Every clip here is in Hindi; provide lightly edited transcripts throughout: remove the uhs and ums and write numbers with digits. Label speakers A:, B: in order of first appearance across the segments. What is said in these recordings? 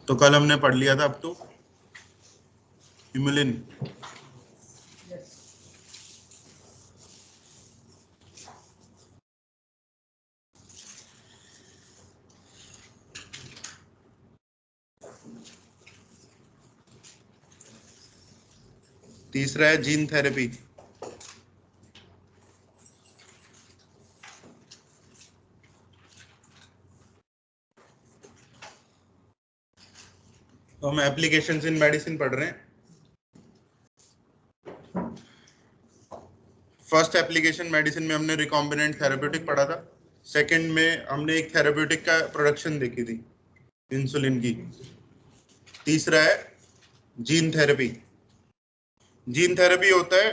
A: तो कल हमने पढ़ लिया था अब तो इम्यूलिन। तीसरा है जीन थेरेपी। तो हम एप्लीकेशंस इन मेडिसिन पढ़ रहे हैं। फर्स्ट एप्लीकेशन मेडिसिन में हमने रिकॉम्बिनेंट थेरेप्यूटिक पढ़ा था। सेकंड में हमने एक थेरेप्यूटिक का प्रोडक्शन देखी थी, इंसुलिन की। तीसरा है जीन थेरेपी। जीन थेरेपी होता है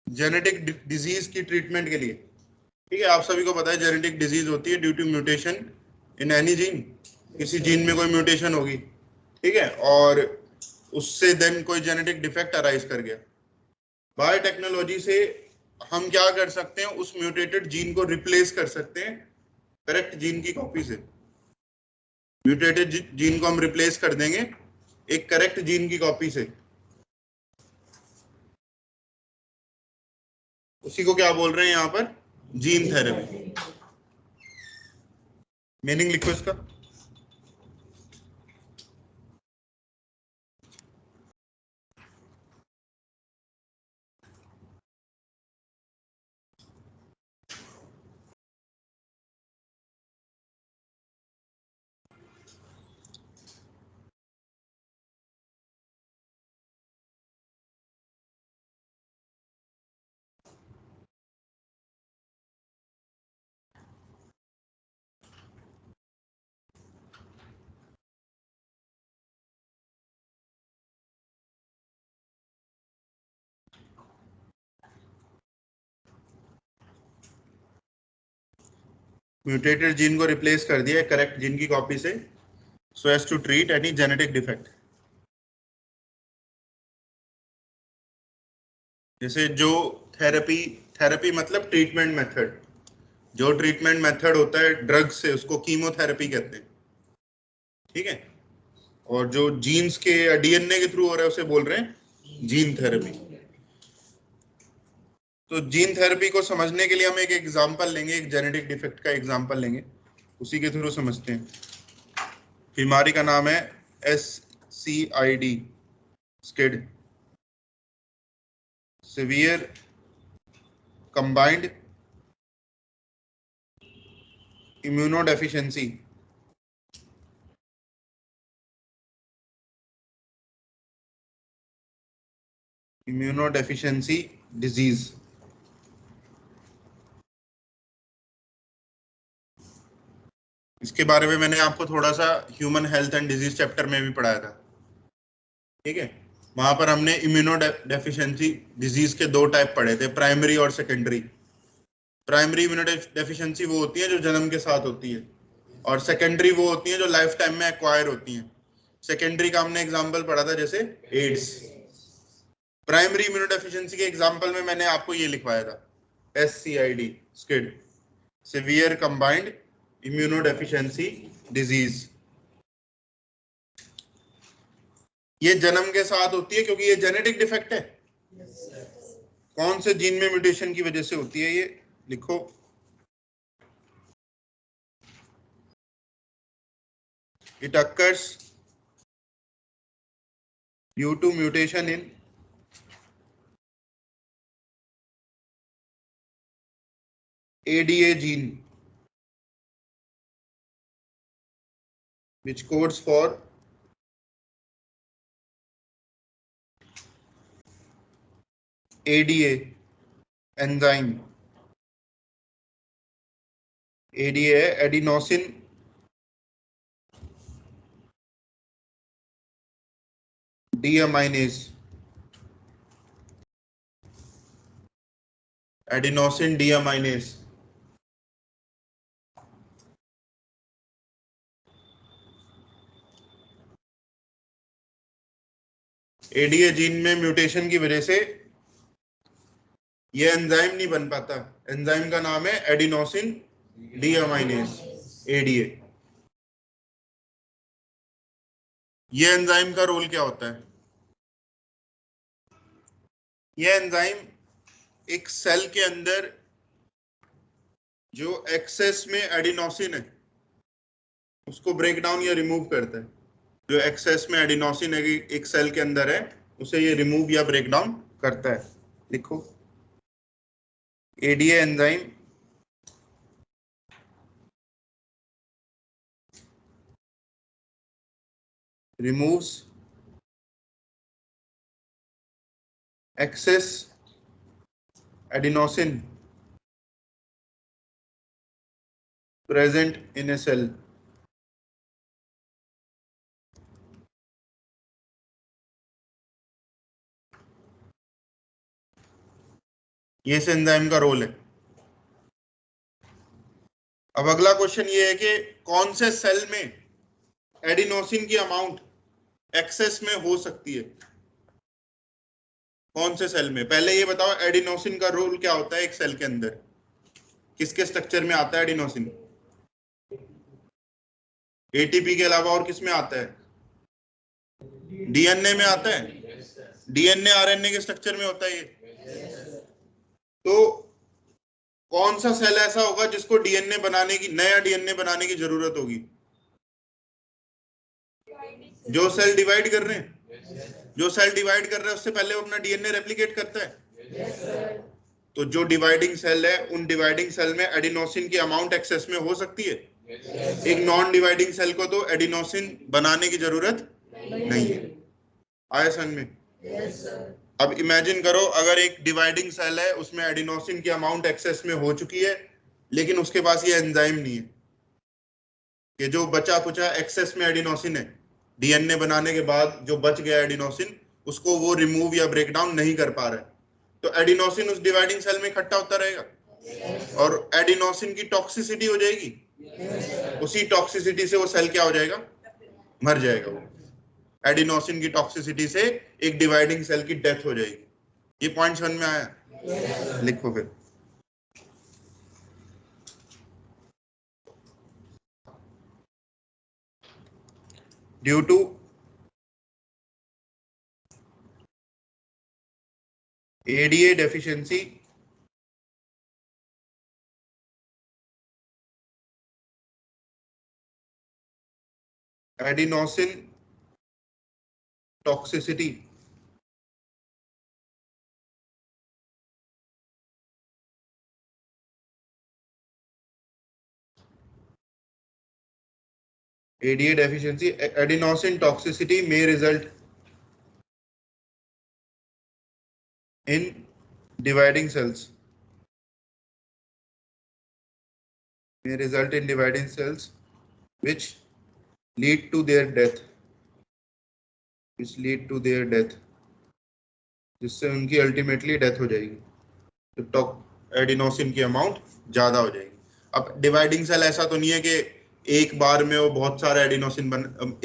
A: जेनेटिक डिजीज की ट्रीटमेंट के लिए। ठीक है, आप सभी को पता है जेनेटिक डिजीज होती है due to mutation in any gene. किसी जीन में कोई म्यूटेशन होगी, ठीक है, और उससे देन कोई जेनेटिक डिफेक्ट अराइज कर गया। बायोटेक्नोलॉजी से हम क्या कर सकते हैं, उस म्यूटेटेड जीन को रिप्लेस कर सकते हैं करेक्ट जीन की कॉपी से। म्यूटेटेड जीन को हम रिप्लेस कर देंगे एक करेक्ट जीन की कॉपी से। उसी को क्या बोल रहे हैं यहाँ पर, जीन थेरेपी। मीनिंग लिखो इसका। म्यूटेटेड जीन को रिप्लेस कर दिया करेक्ट जीन की कॉपी से, so as to treat any genetic defect. जैसे जो थेरेपी, थेरेपी मतलब ट्रीटमेंट मेथड। जो ट्रीटमेंट मेथड होता है ड्रग से, उसको कीमोथेरेपी कहते हैं। ठीक है, और जो जीन्स के डीएनए के थ्रू हो रहा है उसे बोल रहे हैं जीन थेरेपी। तो जीन थेरेपी को समझने के लिए हम एक एग्जांपल लेंगे, एक जेनेटिक डिफेक्ट का एग्जांपल लेंगे, उसी के थ्रू समझते हैं। बीमारी का नाम है SCID, skid, severe combined immunodeficiency. Immunodeficiency disease. इसके बारे में मैंने आपको थोड़ा सा human health and disease chapter में भी पढ़ाया था। ठीक है, वहां पर हमने इम्यूनोडेफिशिएंसी डिजीज के दो टाइप पढ़े थे, प्राइमरी और सेकेंडरी। प्राइमरी इम्यूनोडेफिशिएंसी वो होती है जो जन्म के साथ होती है, और सेकेंडरी वो होती है जो लाइफ टाइम में एक्वायर होती हैं। सेकेंडरी का हमने एग्जांपल पढ़ा था जैसे एड्स। प्राइमरी इम्यूनोडेफिशिएंसी के एग्जांपल में मैंने आपको ये लिखवाया था, SCID, skid, severe combined immunodeficiency disease. ये जन्म के साथ होती है क्योंकि ये जेनेटिक डिफेक्ट है। कौन से जीन में म्यूटेशन की वजह से होती है, ये लिखो। It occurs due to mutation in ADA gene which codes for ADA enzyme। ADA है adenosine deaminase. Adenosine deaminase. ADA gene में म्यूटेशन की वजह से ये एंजाइम नहीं बन पाता। एंजाइम का नाम है एडिनोसिन डीअमाइनेज, ADA। ये एंजाइम का रोल क्या होता है? ये एंजाइम एक सेल के अंदर जो एक्सेस में एडिनोसिन है उसको ब्रेक डाउन या रिमूव करता है। जो एक्सेस में एडिनोसिन एक सेल के अंदर है उसे ये रिमूव या ब्रेक डाउन करता है। लिखो, ADA enzyme removes excess adenosine present in a cell। ये इस एंजाइम का रोल है। अब अगला क्वेश्चन ये है कि कौन से सेल में एडिनोसिन की अमाउंट एक्सेस में हो सकती है? कौन से सेल में? पहले ये बताओ एडिनोसिन का रोल क्या होता है एक सेल के अंदर? किसके स्ट्रक्चर में आता है एडिनोसिन? एटीपी के अलावा और किस में आता है? डीएनए में आता है। डीएनए आरएनए के स्ट्रक्चर में होता है ये। तो कौन सा सेल ऐसा होगा जिसको डीएनए बनाने की, नया डीएनए बनाने की जरूरत होगी? जो सेल डिवाइड कर रहे हैं। जो सेल डिवाइड कर रहा है उससे पहले वो अपना डीएनए रेप्लिकेट करता है। तो जो डिवाइडिंग सेल है उन डिवाइडिंग सेल में एडिनोसिन की अमाउंट एक्सेस में हो सकती है। एक नॉन डिवाइडिंग सेल को तो एडिनोसिन बनाने की जरूरत नहीं है। आया समझ में? अब इमेजिन करो अगर एक डिवाइडिंग सेल है उसमें एडिनोसिन की अमाउंट एक्सेस में हो चुकी है लेकिन उसके पास ये एंजाइम नहीं है कि जो बचा कुचा एक्सेस में एडिनोसिन है डीएनए बनाने के बाद जो बच गया एडिनोसिन उसको वो रिमूव या ब्रेक डाउन नहीं कर पा रहा है। तो एडिनोसिन उस डिवाइडिंग सेल में इकट्ठा होता रहेगा और एडिनोसिन की टॉक्सिसिटी हो जाएगी। उसी टॉक्सिसिटी से वो सेल क्या हो जाएगा? मर जाएगा। वो एडिनोसिन की टॉक्सिसिटी से एक डिवाइडिंग सेल की डेथ हो जाएगी। ये पॉइंट समझ में आया? लिखो फिर। Due to ADA deficiency adenosine toxicity ADA deficiency, adenosine toxicity may result in dividing cells. May result in dividing cells, which lead to their death. Which lead to their death. जिससे उनकी अल्टीमेटली डेथ हो जाएगी। तो एडिनोसिन की अमाउंट ज्यादा हो जाएगी। अब डिवाइडिंग सेल ऐसा तो नहीं है कि एक बार में वो बहुत सारा एडिनोसिन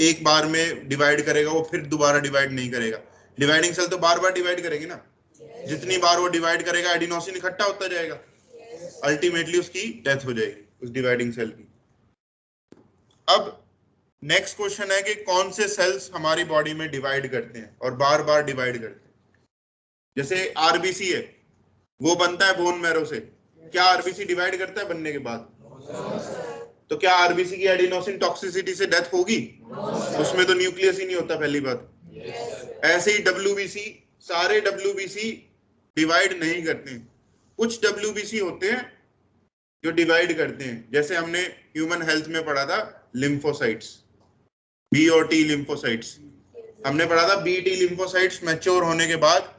A: एक बार में डिवाइड करेगा वो फिर दोबारा डिवाइड नहीं करेगा। डिवाइडिंग सेल तो बार बार डिवाइड करेगी ना। जितनी बार वो डिवाइड करेगा एडिनोसिन इकट्ठा होता जाएगा, अल्टीमेटली उसकी डेथ हो जाएगी उस डिवाइडिंग सेल की। अब नेक्स्ट क्वेश्चन है कि कौन से सेल्स हमारी बॉडी में डिवाइड करते हैं और बार बार डिवाइड करते हैं? जैसे आरबीसी है वो बनता है बोन मैरो से। क्या आरबीसी डिवाइड करता है बनने के बाद? तो क्या आरबीसी की एडिनोसिन टॉक्सिसिटी से डेथ होगी? उसमें तो न्यूक्लियस ही नहीं होता पहली बात। ऐसे ही डब्ल्यूबीसी, सारे डब्ल्यूबीसी डिवाइड नहीं करते हैं। कुछ डब्ल्यूबीसी होते हैं जो डिवाइड करते हैं। जैसे हमने ह्यूमन हेल्थ में पढ़ा था लिम्फोसाइट्स, बी और टी लिम्फोसाइट्स। हमने पढ़ा था बी टी लिम्फोसाइट्स मैच्योर होने के बाद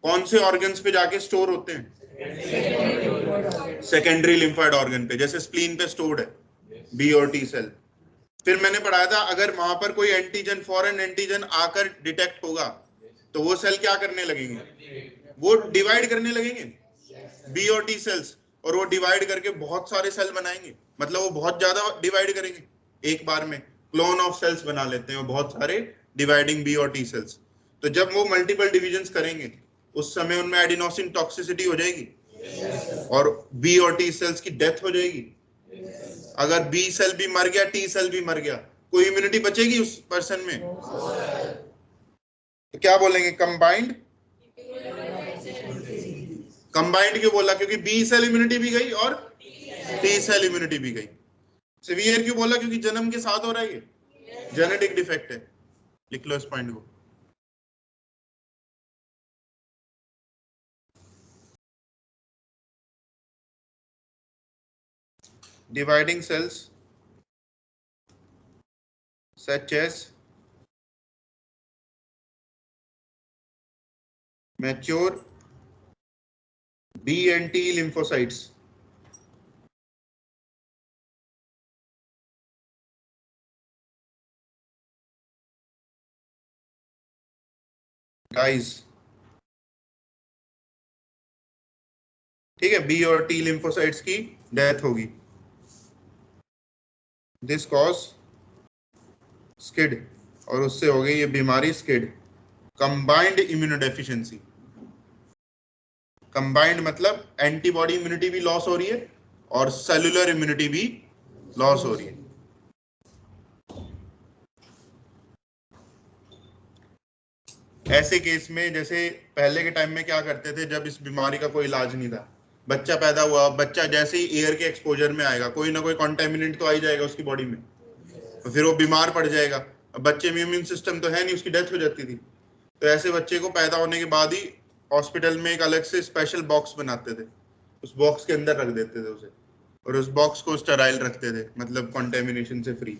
A: कौन से ऑर्गन्स पे जाके स्टोर होते हैं? सेकेंडरी लिम्फोइड ऑर्गन पे, जैसे स्प्लीन पे स्टोर्ड है बी और टी सेल। फिर मैंने पढ़ाया था अगर वहां पर कोई एंटीजन, फॉरेन एंटीजन आकर डिटेक्ट होगा तो वो सेल क्या करने लगेंगे? वो डिवाइड करने लगेंगे बी और टी सेल्स, और वो डिवाइड करके बहुत सारे सेल बनाएंगे। मतलब वो बहुत ज्यादा डिवाइड करेंगे एक बार में, क्लोन ऑफ सेल्स बना लेते हैं बहुत सारे डिवाइडिंग बी और टी सेल्स। तो जब वो मल्टीपल डिविजन्स करेंगे उस समय उनमें एडिनोसिन टॉक्सिसिटी हो जाएगी और बी और टी सेल्स की डेथ हो जाएगी। अगर बी सेल भी मर गया, टी सेल भी मर गया, कोई इम्यूनिटी बचेगी उस पर्सन में? तो क्या बोलेंगे? कंबाइंड। कंबाइंड क्यों बोला? क्योंकि बी सेल इम्यूनिटी भी गई और टी सेल इम्यूनिटी भी गई। सीवियर क्यों बोला? क्योंकि जन्म के साथ हो रहा है, ये जेनेटिक डिफेक्ट है। लिख लो इस पॉइंट को। Dividing cells such as mature B and T lymphocytes. Guys, ठीक है, बी और टी लिम्फोसाइट्स की डेथ होगी। दिस कॉज स्किड, और उससे हो गई ये बीमारी स्किड, कंबाइंड इम्यूनोडेफिशिएंसी। कंबाइंड मतलब एंटीबॉडी इम्यूनिटी भी लॉस हो रही है और सेलुलर इम्यूनिटी भी लॉस हो रही है। ऐसे केस में जैसे पहले के टाइम में क्या करते थे, जब इस बीमारी का कोई इलाज नहीं था, बच्चा पैदा हुआ, बच्चा जैसे ही एयर के एक्सपोजर में आएगा, कोई ना कोई कॉन्टेमिनेंट तो आ ही जाएगा उसकी बॉडी में, तो फिर वो बीमार पड़ जाएगा। अब बच्चे में इम्यून सिस्टम तो है नहीं, उसकी डेथ हो जाती थी। तो ऐसे बच्चे को पैदा होने के बाद ही हॉस्पिटल में एक अलग से स्पेशल बॉक्स बनाते थे, उस बॉक्स के अंदर रख देते थे उसे, और उस बॉक्स को स्टेराइल रखते थे, मतलब कॉन्टेमिनेशन से फ्री।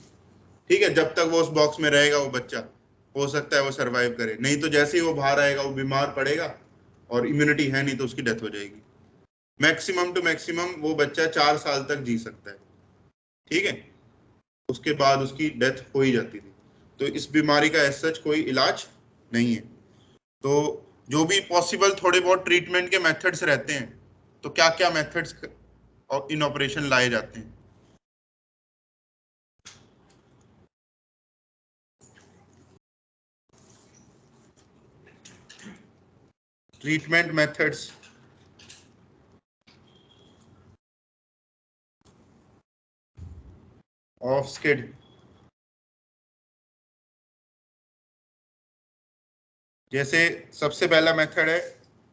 A: ठीक है, जब तक वो उस बॉक्स में रहेगा वो बच्चा, हो सकता है वो सरवाइव करे, नहीं तो जैसे ही वो बाहर आएगा वो बीमार पड़ेगा और इम्यूनिटी है नहीं तो उसकी डेथ हो जाएगी। मैक्सिमम टू मैक्सिमम वो बच्चा 4 साल तक जी सकता है। ठीक है, उसके बाद उसकी डेथ हो ही जाती थी। तो इस बीमारी का एज सच कोई इलाज नहीं है। तो जो भी पॉसिबल थोड़े बहुत ट्रीटमेंट के मेथड्स रहते हैं, तो क्या क्या मेथड्स इन ऑपरेशन लाए जाते हैं? ट्रीटमेंट मेथड्स ऑफ स्किड, जैसे सबसे पहला मेथड है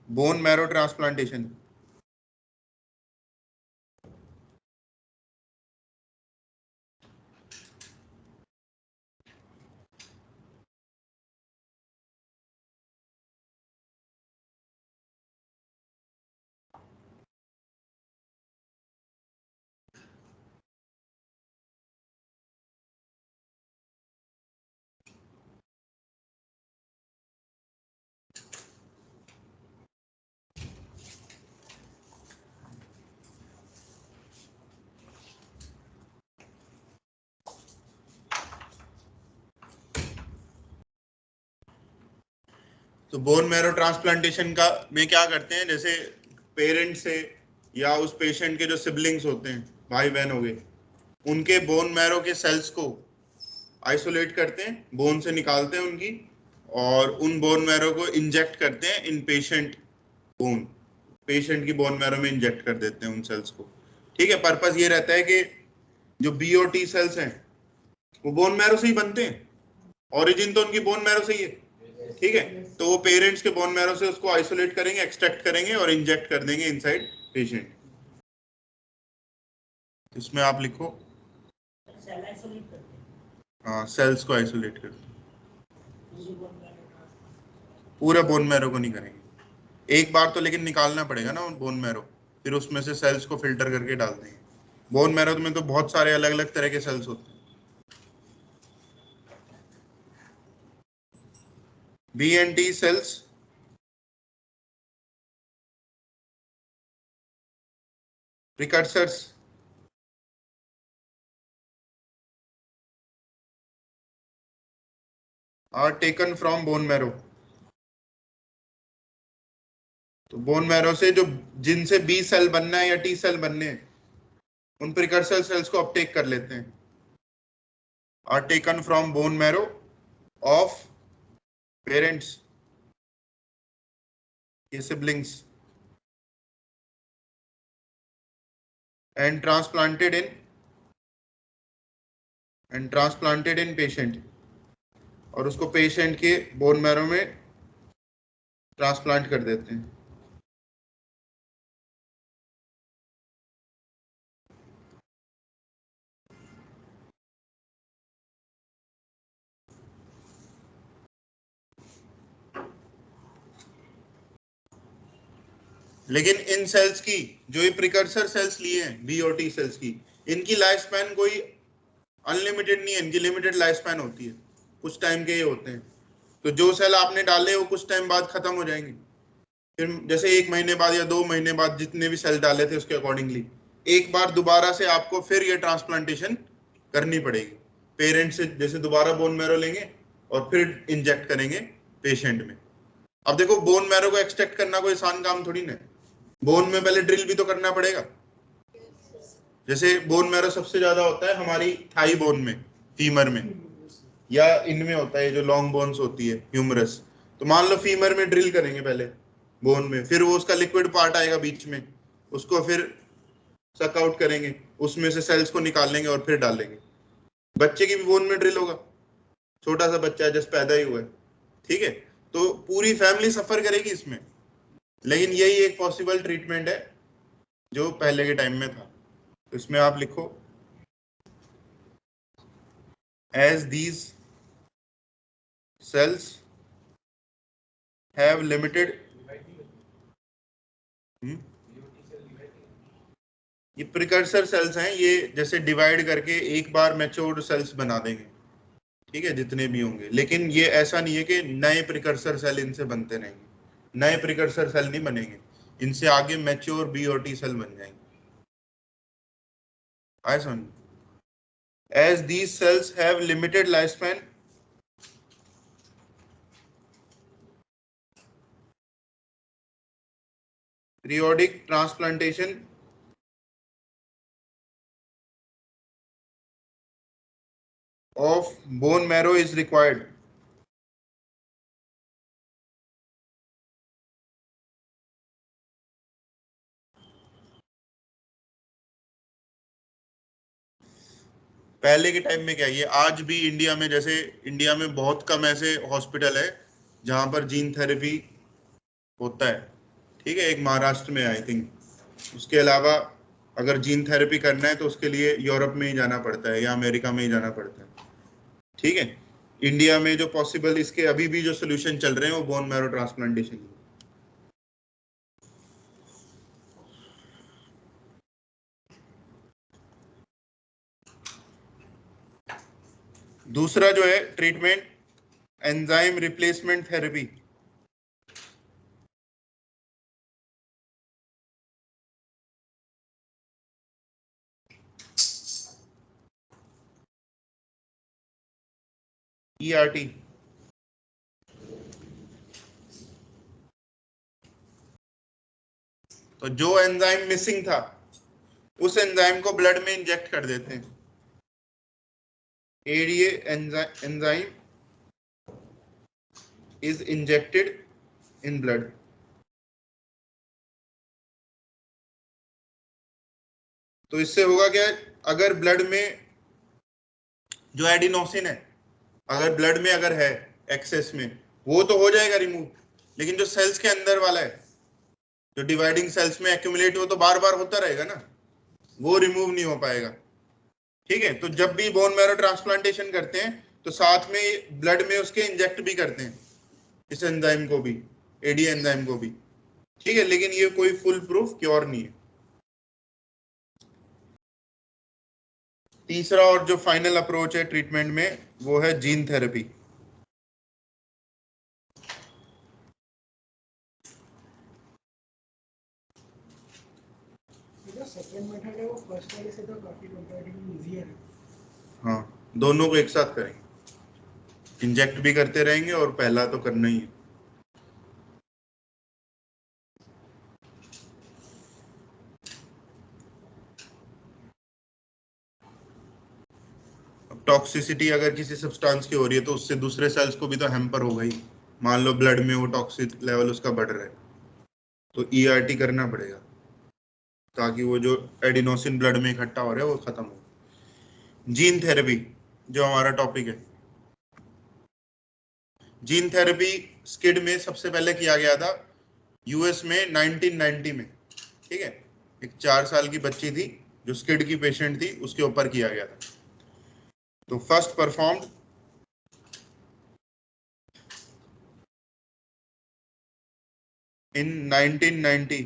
A: बोन मैरो ट्रांसप्लांटेशन। तो बोन मैरो ट्रांसप्लांटेशन का में क्या करते हैं, जैसे पेरेंट से या उस पेशेंट के जो सिबलिंग्स होते हैं, भाई बहन हो गए, उनके बोन मैरो के सेल्स को आइसोलेट करते हैं, बोन से निकालते हैं उनकी, और उन बोन मैरो को इंजेक्ट करते हैं इन पेशेंट बोन, पेशेंट की बोन मैरो में इंजेक्ट कर देते हैं उन सेल्स को। ठीक है, पर्पस ये रहता है कि जो बी और टी सेल्स हैं वो बोन मैरो से ही बनते हैं, ओरिजिन तो उनकी बोन मैरो से ही है। ठीक है, तो वो पेरेंट्स के बोन मैरो से उसको आइसोलेट करेंगे, एक्सट्रैक्ट करेंगे और इंजेक्ट कर देंगे इनसाइड पेशेंट। इसमें आप लिखो, हाँ, सेल्स को आइसोलेट कर, पूरा बोन मैरो को नहीं करेंगे, एक बार तो लेकिन निकालना पड़ेगा ना बोन मैरो, फिर उसमें से सेल्स को फिल्टर करके डाल देंगे। बोन मैरो में तो बहुत सारे अलग अलग तरह के सेल्स होते हैं। B and T cells precursors are taken from bone marrow। तो बोन मैरो से जो, जिनसे बी सेल बनना है या टी सेल बनने हैं, उन प्रिकर्सर सेल्स को अपटेक कर लेते हैं। Are taken from bone marrow of parents, ये siblings, and transplanted in and transplanted in patient, और उसको पेशेंट के बोन मैरो में ट्रांसप्लांट कर देते हैं। लेकिन इन सेल्स की, जो ये प्रिकर्सर सेल्स लिए हैं बीओटी सेल्स की, इनकी लाइफ स्पैन कोई अनलिमिटेड नहीं है, इनकी लिमिटेड लाइफ स्पैन होती है, कुछ टाइम के ये होते हैं। तो जो सेल आपने डाले वो कुछ टाइम बाद खत्म हो जाएंगे, फिर जैसे 1 महीने बाद या 2 महीने बाद जितने भी सेल डाले थे उसके अकॉर्डिंगली एक बार दोबारा से आपको फिर ये ट्रांसप्लांटेशन करनी पड़ेगी। पेरेंट से जैसे दोबारा बोन मैरो लेंगे और फिर इंजेक्ट करेंगे पेशेंट में। अब देखो बोन मैरो को एक्सट्रैक्ट करना कोई आसान काम थोड़ी ना है, बोन में पहले ड्रिल भी तो करना पड़ेगा। जैसे बोन मैरो सबसे ज्यादा होता है हमारी थाई बोन में, फीमर में, या इनमें होता है जो लॉन्ग बोन्स होती है ह्यूमरस। तो मान लो फीमर में ड्रिल करेंगे पहले बोन में, फिर वो उसका लिक्विड पार्ट आएगा बीच में, उसको फिर सक आउट करेंगे, उसमें से सेल्स को निकाल लेंगे और फिर डालेंगे। बच्चे की भी बोन में ड्रिल होगा, छोटा सा बच्चा है जस्ट पैदा ही हुआ है, ठीक है। तो पूरी फैमिली सफर करेगी इसमें, लेकिन यही एक पॉसिबल ट्रीटमेंट है जो पहले के टाइम में था। तो इसमें आप लिखो as these cells have limited, ये प्रिकर्सर सेल्स हैं, ये जैसे डिवाइड करके एक बार मैच्योर्ड सेल्स बना देंगे, ठीक है, जितने भी होंगे। लेकिन ये ऐसा नहीं है कि नए प्रिकर्सर सेल इनसे बनते रहेंगे, नए प्रिकर्सर सेल नहीं बनेंगे, इनसे आगे मैच्योर बीओटी सेल बन जाएंगे। आए समझ? As these cells have limited life span, periodic transplantation of bone marrow is required। पहले के टाइम में क्या, ये आज भी इंडिया में, जैसे इंडिया में बहुत कम ऐसे हॉस्पिटल है जहां पर जीन थेरेपी होता है, ठीक है, एक महाराष्ट्र में आई थिंक। उसके अलावा अगर जीन थेरेपी करना है तो उसके लिए यूरोप में ही जाना पड़ता है या अमेरिका में ही जाना पड़ता है, ठीक है। इंडिया में जो पॉसिबल इसके अभी भी जो सोल्यूशन चल रहे हैं वो बोन मैरो ट्रांसप्लांटेशन। दूसरा जो है treatment, enzyme replacement therapy. ERT, तो जो एंजाइम मिसिंग था उस एंजाइम को ब्लड में इंजेक्ट कर देते हैं। ADA enzyme is injected in blood. तो इससे होगा क्या, अगर ब्लड में जो एडिनोसिन है, अगर ब्लड में अगर है एक्सेस में, वो तो हो जाएगा रिमूव, लेकिन जो सेल्स के अंदर वाला है, जो डिवाइडिंग सेल्स में एक्यूमुलेट, वो तो बार बार होता रहेगा ना, वो रिमूव नहीं हो पाएगा, ठीक है। तो जब भी बोन मैरो ट्रांसप्लांटेशन करते हैं तो साथ में ब्लड में उसके इंजेक्ट भी करते हैं इस एंजाइम को भी, एडी एंजाइम को भी, ठीक है, लेकिन ये कोई फुल प्रूफ क्योर नहीं है। तीसरा और जो फाइनल अप्रोच है ट्रीटमेंट में वो है जीन थेरेपी।
B: सेकंड मेथड है वो फर्स्ट वाले से तो काफी कंपैरेटिवली इजीियर है।
A: हाँ, दोनों को एक साथ करेंगे, इंजेक्ट भी करते रहेंगे और पहला तो करना ही है। अब टॉक्सिसिटी अगर किसी सब्सटेंस की हो रही है तो उससे दूसरे सेल्स को भी तो हैम्पर होगा ही। मान लो ब्लड में वो टॉक्सिक लेवल उसका बढ़ रहा है तो ERT करना पड़ेगा ताकि वो जो एडिनोसिन ब्लड में इकट्ठा हो रहा है वो खत्म हो। जीन थेरेपी, जो हमारा टॉपिक है। जीन थेरेपी स्किड में सबसे पहले किया गया था यूएस में 1990 में। ठीक है, एक 4 साल की बच्ची थी जो स्किड की पेशेंट थी, उसके ऊपर किया गया था। तो first performed in 1990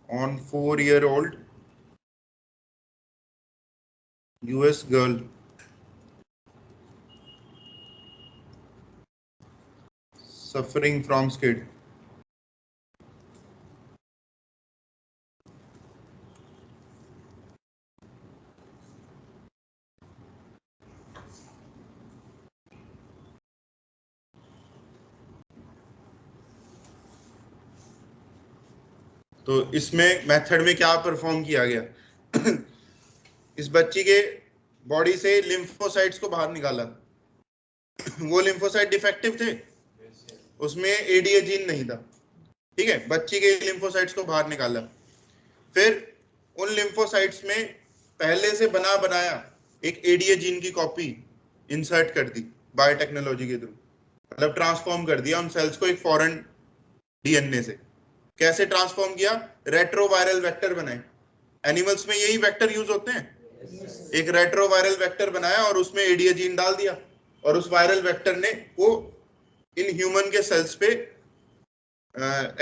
A: on 4-year-old US girl suffering from SCID. तो इसमें मेथड में क्या परफॉर्म किया गया इस बच्ची के बॉडी से लिम्फोसाइट्स को बाहर निकाला। वो लिम्फोसाइट डिफेक्टिव थे, उसमें एडीए जीन नहीं था। ठीक है, बच्ची के लिम्फोसाइट्स को बाहर निकाला, फिर उन लिम्फोसाइट्स में पहले से बना बनाया एक एडीए जीन की कॉपी इंसर्ट कर दी बायोटेक्नोलॉजी के थ्रू। मतलब ट्रांसफॉर्म कर दिया उन सेल्स को एक फॉरेन डीएनए से। कैसे ट्रांसफॉर्म किया? रेट्रोवायरल वेक्टर बनाए। एनिमल्स में यही वेक्टर यूज होते हैं। एक रेट्रोवायरल वेक्टर बनाया और उसमें एडीए जीन डाल दिया, और उस वायरल वेक्टर ने वो इन ह्यूमन के सेल्स पे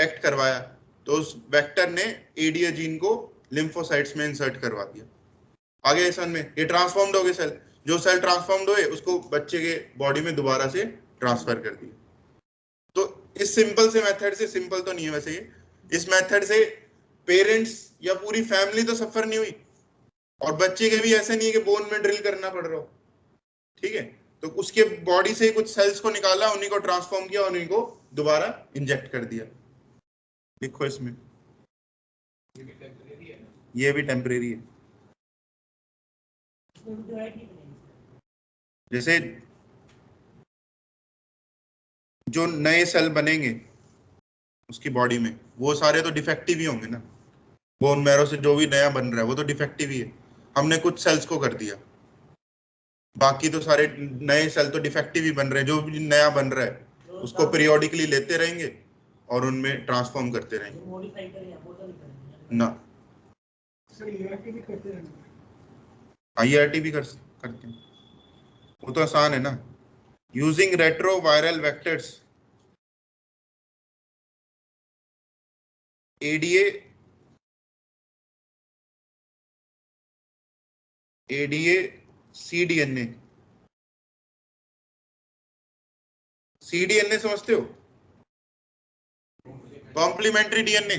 A: एक्ट करवाया। तो उस वेक्टर ने एडीए जीन को लिम्फोसाइट्स में इंसर्ट करवा दिया। आगे सन में ये ट्रांसफॉर्म्ड हो गए सेल। जो सेल ट्रांसफॉर्म्ड हुए उसको बच्चे के बॉडी में दोबारा से ट्रांसफर कर दिया। तो इस सिंपल से मेथड से, सिंपल तो नहीं है वैसे ये, इस मेथड से पेरेंट्स या पूरी फैमिली तो सफर नहीं हुई, और बच्चे के भी ऐसे नहीं है कि बोन में ड्रिल करना पड़ रहा हो। ठीक है, तो उसके बॉडी से कुछ सेल्स को निकाला, उन्हीं को ट्रांसफॉर्म किया, उन्हीं को दोबारा इंजेक्ट कर दिया। देखो इसमें ये भी टेम्परेरी है। जैसे जो नए सेल बनेंगे उसकी बॉडी में, वो सारे तो डिफेक्टिव ही होंगे ना। बोन मैरो से जो भी नया बन रहा है वो तो डिफेक्टिव ही है। हमने कुछ सेल्स को कर दिया, बाकी तो सारे नए सेल तो डिफेक्टिव ही बन रहे हैं। जो भी नया बन रहा है उसको पीरियोडिकली लेते रहेंगे और उनमें ट्रांसफॉर्म करते रहेंगे ना।
B: सर ईआरटी भी करते रहना।
A: आईआरटी भी करते हैं, वो तो आसान है ना। Using retroviral vectors ADA cDNA. CDNA समझते हो? Complementary DNA.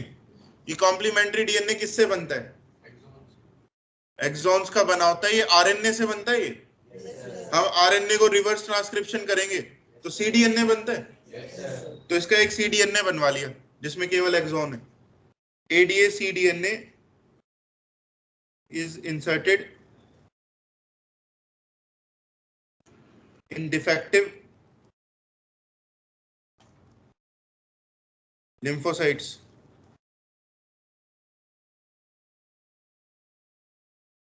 A: ये कॉम्प्लीमेंट्री डीएनए किससे बनता है? एक्सॉन्स का बना होता है। ये आरएनए से बनता है। ये हम आरएनए को रिवर्स ट्रांसक्रिप्शन करेंगे तो सीडीएनए बनता है। तो इसका एक सीडीएनए बनवा लिया जिसमें केवल एक्सॉन है। ADA cDNA is inserted in defective lymphocytes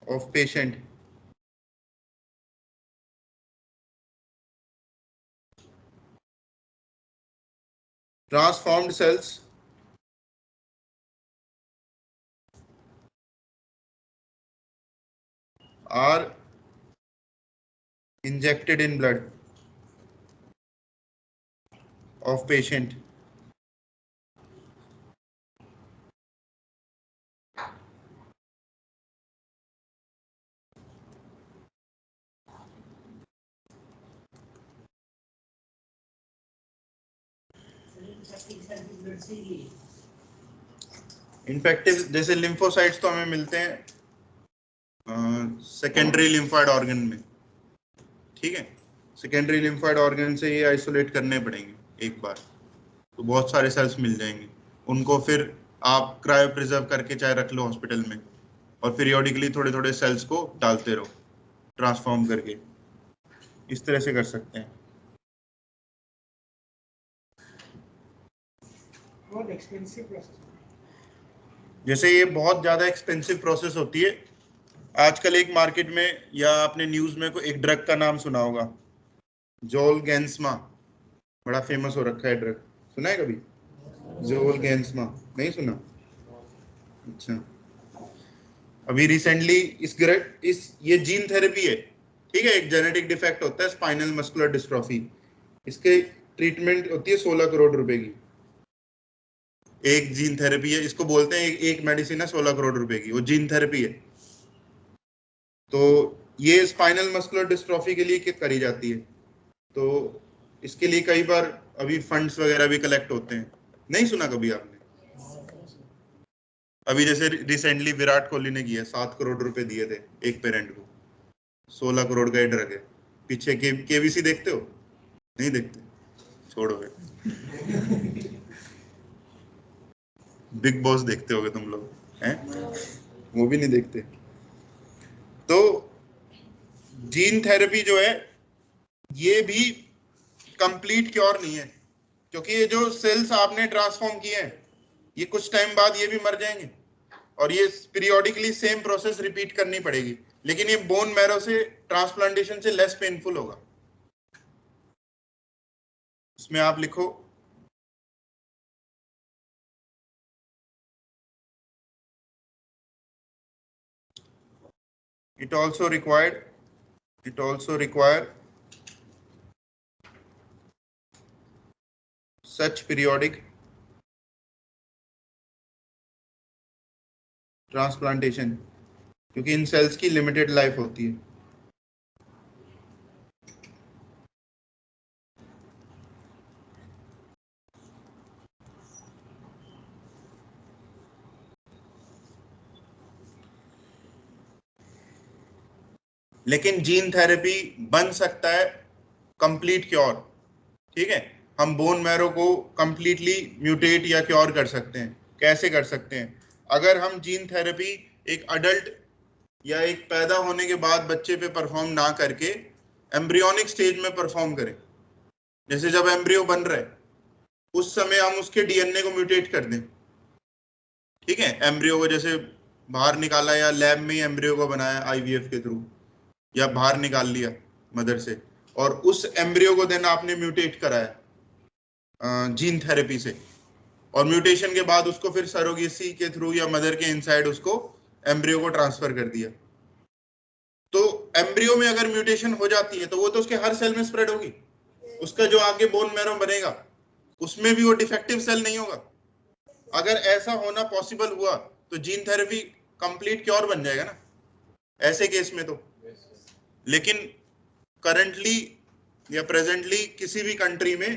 A: of patient. Transformed cells are injected in blood of patient. Infective जैसे लिम्फोसाइट्स तो हमें मिलते हैं सेकेंडरी लिम्फॉइड ऑर्गन में। ठीक है, सेकेंडरी लिम्फॉइड ऑर्गन से ये आइसोलेट करने पड़ेंगे एक बार, तो बहुत सारे सेल्स मिल जाएंगे। उनको फिर आप क्रायो प्रिजर्व करके चाहे रख लो हॉस्पिटल में, और पीरियोडिकली थोड़े थोड़े सेल्स को डालते रहो ट्रांसफॉर्म करके। इस तरह से कर सकते हैं।
B: बहुत एक्सपेंसिव प्रोसेस।
A: जैसे ये बहुत ज्यादा एक्सपेंसिव प्रोसेस होती है। आजकल एक मार्केट में या आपने न्यूज में कोई एक ड्रग का नाम सुना होगा, जोलगेंसमा, बड़ा फेमस हो रखा है ड्रग, सुना है कभी? जोलगेंसमा नहीं सुना? अच्छा। अभी रिसेंटली इस ये जीन थेरेपी है, ठीक है, एक जेनेटिक डिफेक्ट होता है स्पाइनल मस्कुलर डिस्ट्रॉफी। इसके ट्रीटमेंट होती है 16 करोड़ रुपए की। एक जीन थेरेपी है, इसको बोलते हैं एक मेडिसिन है 16 करोड़ रुपए की, वो जीन थेरेपी है। तो ये स्पाइनल मस्कुलर डिस्ट्रॉफी के लिए करी जाती है। तो इसके लिए कई बार अभी फंड्स वगैरह भी कलेक्ट होते हैं। नहीं सुना कभी आपने? अभी जैसे रिसेंटली विराट कोहली ने किया, 7 करोड़ रुपए दिए थे एक पेरेंट को। 16 करोड़ का ही ड्रग है। पीछे केबीसी देखते हो? नहीं देखते, छोड़ो है। बिग बॉस देखते होगे तुम लोग, हैं? वो भी नहीं देखते। तो जीन थेरेपी जो है, ये भी कंप्लीट क्योर नहीं है, क्योंकि ये जो सेल्स आपने ट्रांसफॉर्म किए हैं, ये कुछ टाइम बाद ये भी मर जाएंगे, और ये पीरियोडिकली सेम प्रोसेस रिपीट करनी पड़ेगी। लेकिन ये बोन मैरो से ट्रांसप्लांटेशन से लेस पेनफुल होगा। इसमें आप लिखो, it also required it also require such periodic transplantation, क्योंकि इन सेल्स की लिमिटेड लाइफ होती है। लेकिन जीन थेरेपी बन सकता है कंप्लीट क्योर, ठीक है। हम बोन मैरो को कंप्लीटली म्यूटेट या क्योर कर सकते हैं। कैसे कर सकते हैं? अगर हम जीन थेरेपी एक अडल्ट या एक पैदा होने के बाद बच्चे पे परफॉर्म ना करके एम्ब्रियोनिक स्टेज में परफॉर्म करें, जैसे जब एम्ब्रियो बन रहा है उस समय हम उसके डीएनए को म्यूटेट कर दें, ठीक है। एम्ब्रियो को जैसे बाहर निकाला, या लैब में ही एम्ब्रियो को बनाया आईवीएफ के थ्रू, या बाहर निकाल लिया मदर से, और उस एम्ब्रियो को देना आपने म्यूटेट कराया जीन थेरेपी से, और म्यूटेशन के बाद उसको फिर सरोगेसी के थ्रू या मदर के इनसाइड उसको एम्ब्रियो को ट्रांसफर कर दिया। तो एम्ब्रियो में अगर म्यूटेशन हो जाती है तो वो तो उसके हर सेल में स्प्रेड होगी। उसका जो आगे बोन मैरो बनेगा उसमें भी वो डिफेक्टिव सेल नहीं होगा। अगर ऐसा होना पॉसिबल हुआ तो जीन थेरेपी कंप्लीट क्योर बन जाएगा ना, ऐसे केस में तो। लेकिन करंटली या प्रेजेंटली किसी भी कंट्री में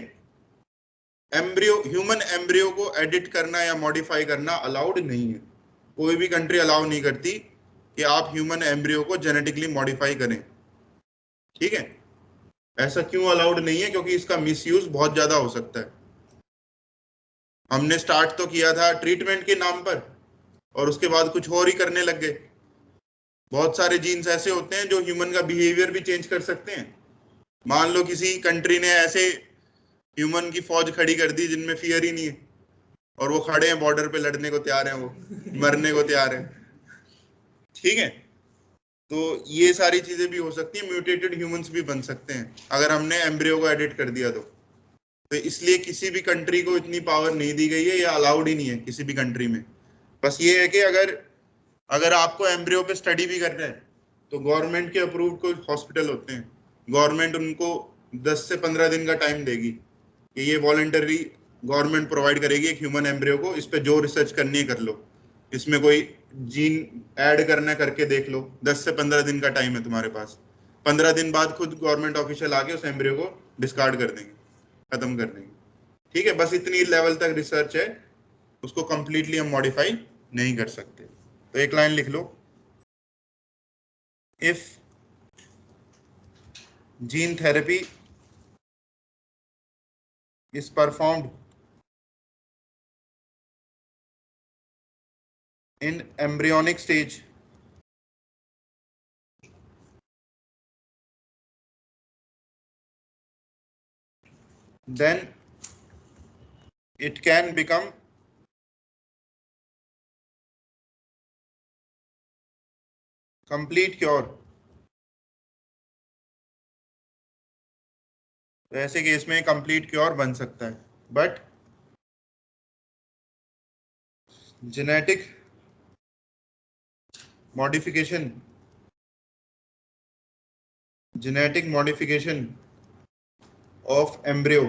A: एम्ब्रियो, ह्यूमन एम्ब्रियो को एडिट करना या मॉडिफाई करना अलाउड नहीं है। कोई भी कंट्री अलाउ नहीं करती कि आप ह्यूमन एम्ब्रियो को जेनेटिकली मॉडिफाई करें, ठीक है। ऐसा क्यों अलाउड नहीं है? क्योंकि इसका मिसयूज बहुत ज्यादा हो सकता है। हमने स्टार्ट तो किया था ट्रीटमेंट के नाम पर, और उसके बाद कुछ और ही करने लग गए। बहुत सारे जीन्स ऐसे होते हैं जो ह्यूमन का बिहेवियर भी चेंज कर सकते हैं। मान लो किसी कंट्री ने ऐसे ह्यूमन की फौज खड़ी कर दी जिनमें फियर ही नहीं है, और वो खड़े हैं बॉर्डर पे, लड़ने को तैयार हैं, वो मरने को तैयार हैं, ठीक है। तो ये सारी चीजें भी हो सकती है, म्यूटेटेड ह्यूमंस भी बन सकते हैं अगर हमने एम्ब्रियो को एडिट कर दिया तो इसलिए किसी भी कंट्री को इतनी पावर नहीं दी गई है, या अलाउड ही नहीं है किसी भी कंट्री में। बस ये है कि अगर अगर आपको एम्ब्रियो पे स्टडी भी कर रहे हैं तो गवर्नमेंट के अप्रूव्ड कोई हॉस्पिटल होते हैं, गवर्नमेंट उनको 10 से 15 दिन का टाइम देगी कि ये वॉलंटरी गवर्नमेंट प्रोवाइड करेगी एक ह्यूमन एम्ब्रियो को, इस पे जो रिसर्च करनी है कर लो, इसमें कोई जीन ऐड करना करके देख लो। 10 से 15 दिन का टाइम है तुम्हारे पास। 15 दिन बाद खुद गवर्नमेंट ऑफिशियल आके उस एम्ब्रियो को डिस्कार्ड कर देंगे, खत्म कर देंगे, ठीक है। बस इतनी लेवल तक रिसर्च है, उसको कंप्लीटली हम मॉडिफाई नहीं कर सकते। तो एक लाइन लिख लो, if gene therapy is performed in embryonic stage, then it can become complete cure, तो ऐसे केस में कंप्लीट क्योर बन सकता है, but genetic modification of embryo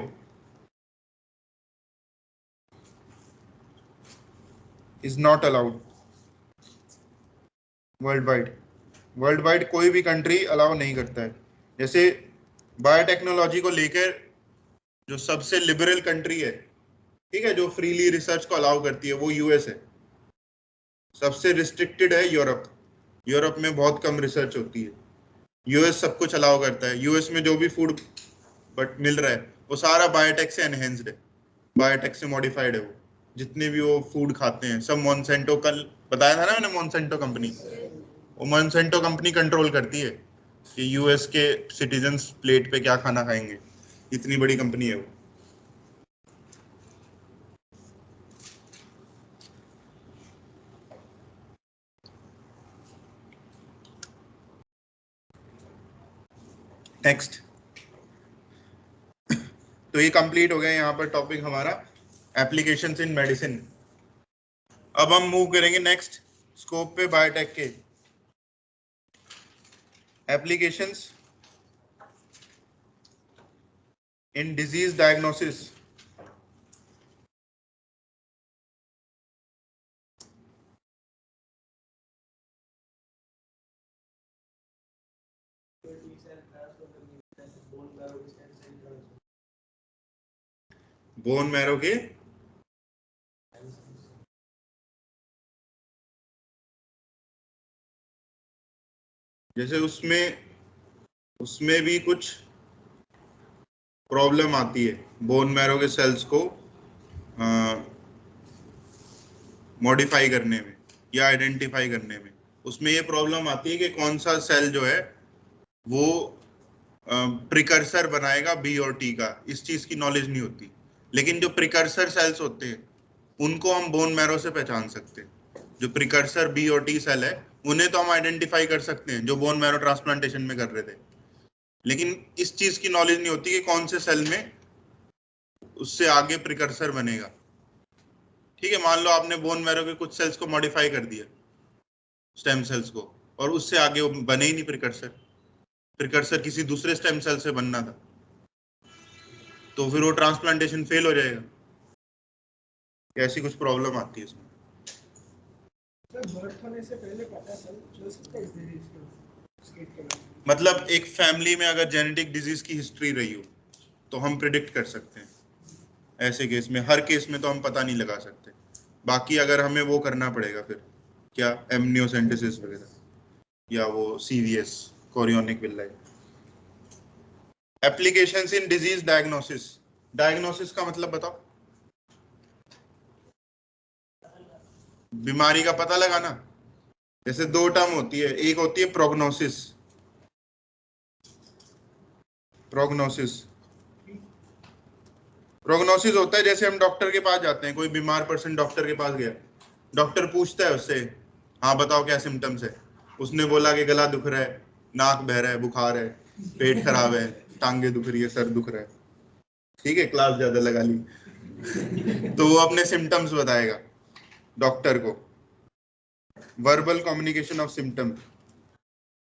A: is not allowed world wide कोई भी कंट्री अलाउ नहीं करता है। जैसे बायोटेक्नोलॉजी को लेकर जो सबसे लिबरल कंट्री है, ठीक है, जो फ्रीली रिसर्च को अलाउ करती है, वो यूएस है। सबसे रिस्ट्रिक्टेड है यूरोप। यूरोप में बहुत कम रिसर्च होती है। यूएस सब कुछ अलाउ करता है। यूएस में जो भी फूड बट मिल रहा है वो सारा बायोटेक से एनहेंस्ड है, बायोटेक से मॉडिफाइड है। वो जितने भी वो फूड खाते हैं सब मॉन्सेंटो, कल बताया था ना मैंने, मॉन्सेंटो कंपनी, वो मॉन्सेंटो कंपनी कंट्रोल करती है कि यूएस के सिटीजन्स प्लेट पे क्या खाना खाएंगे। इतनी बड़ी कंपनी है वो। नेक्स्ट, तो ये कंप्लीट हो गया यहाँ पर टॉपिक हमारा एप्लीकेशंस इन मेडिसिन। अब हम मूव करेंगे नेक्स्ट स्कोप पे बायोटेक के applications in disease diagnosis. Bone marrow के जैसे उसमें उसमें भी कुछ प्रॉब्लम आती है बोन मैरो के सेल्स को मॉडिफाई करने में या आइडेंटिफाई करने में। उसमें ये प्रॉब्लम आती है कि कौन सा सेल जो है वो प्रिकर्सर बनाएगा बी और टी का, इस चीज की नॉलेज नहीं होती। लेकिन जो प्रिकर्सर सेल्स होते हैं उनको हम बोन मैरो से पहचान सकते हैं। जो प्रिकर्सर बी और टी सेल है उन्हें तो हम आइडेंटिफाई कर सकते हैं, जो बोन मैरो ट्रांसप्लांटेशन में कर रहे थे। लेकिन इस चीज की नॉलेज नहीं होती कि कौन से सेल में उससे आगे प्रिकर्सर बनेगा। ठीक है, मान लो आपने बोन मैरो के कुछ सेल्स को मॉडिफाई कर दिया, स्टेम सेल्स को, और उससे आगे वो बने ही नहीं प्रिकर्सर। प्रिकर्सर किसी दूसरे स्टेम सेल से बनना था, तो फिर वो ट्रांसप्लांटेशन फेल हो जाएगा। ऐसी कुछ प्रॉब्लम आती है इसमें।
B: सर बर्थ होने से पहले पता चल सकता है इस डिजीज को स्टेट के बारे में?
A: मतलब एक फैमिली में अगर जेनेटिक डिजीज की हिस्ट्री रही हो तो हम प्रिडिक्ट कर सकते हैं। ऐसे केस में, हर केस में तो हम पता नहीं लगा सकते। बाकी अगर हमें वो करना पड़ेगा फिर क्या, एमनियोसेंटेसिस वगैरह या वो CVS, chorionic villi. Applications in disease diagnosis. Diagnosis का मतलब बताओ। बीमारी का पता लगाना। जैसे दो टर्म होती है, एक होती है प्रोग्नोसिस। प्रोग्नोसिस प्रोग्नोसिस होता है जैसे हम डॉक्टर के पास जाते हैं, कोई बीमार पर्सन डॉक्टर के पास गया, डॉक्टर पूछता है उससे, हाँ बताओ क्या सिम्टम्स है। उसने बोला कि गला दुख रहा है, नाक बह रहा है, बुखार है, पेट खराब है, टांगे दुख रही है, सर दुख रहा है। ठीक है, क्लास ज्यादा लगा ली। तो वो अपने सिम्टम्स बताएगा डॉक्टर को, वर्बल कम्युनिकेशन ऑफ सिम्टम,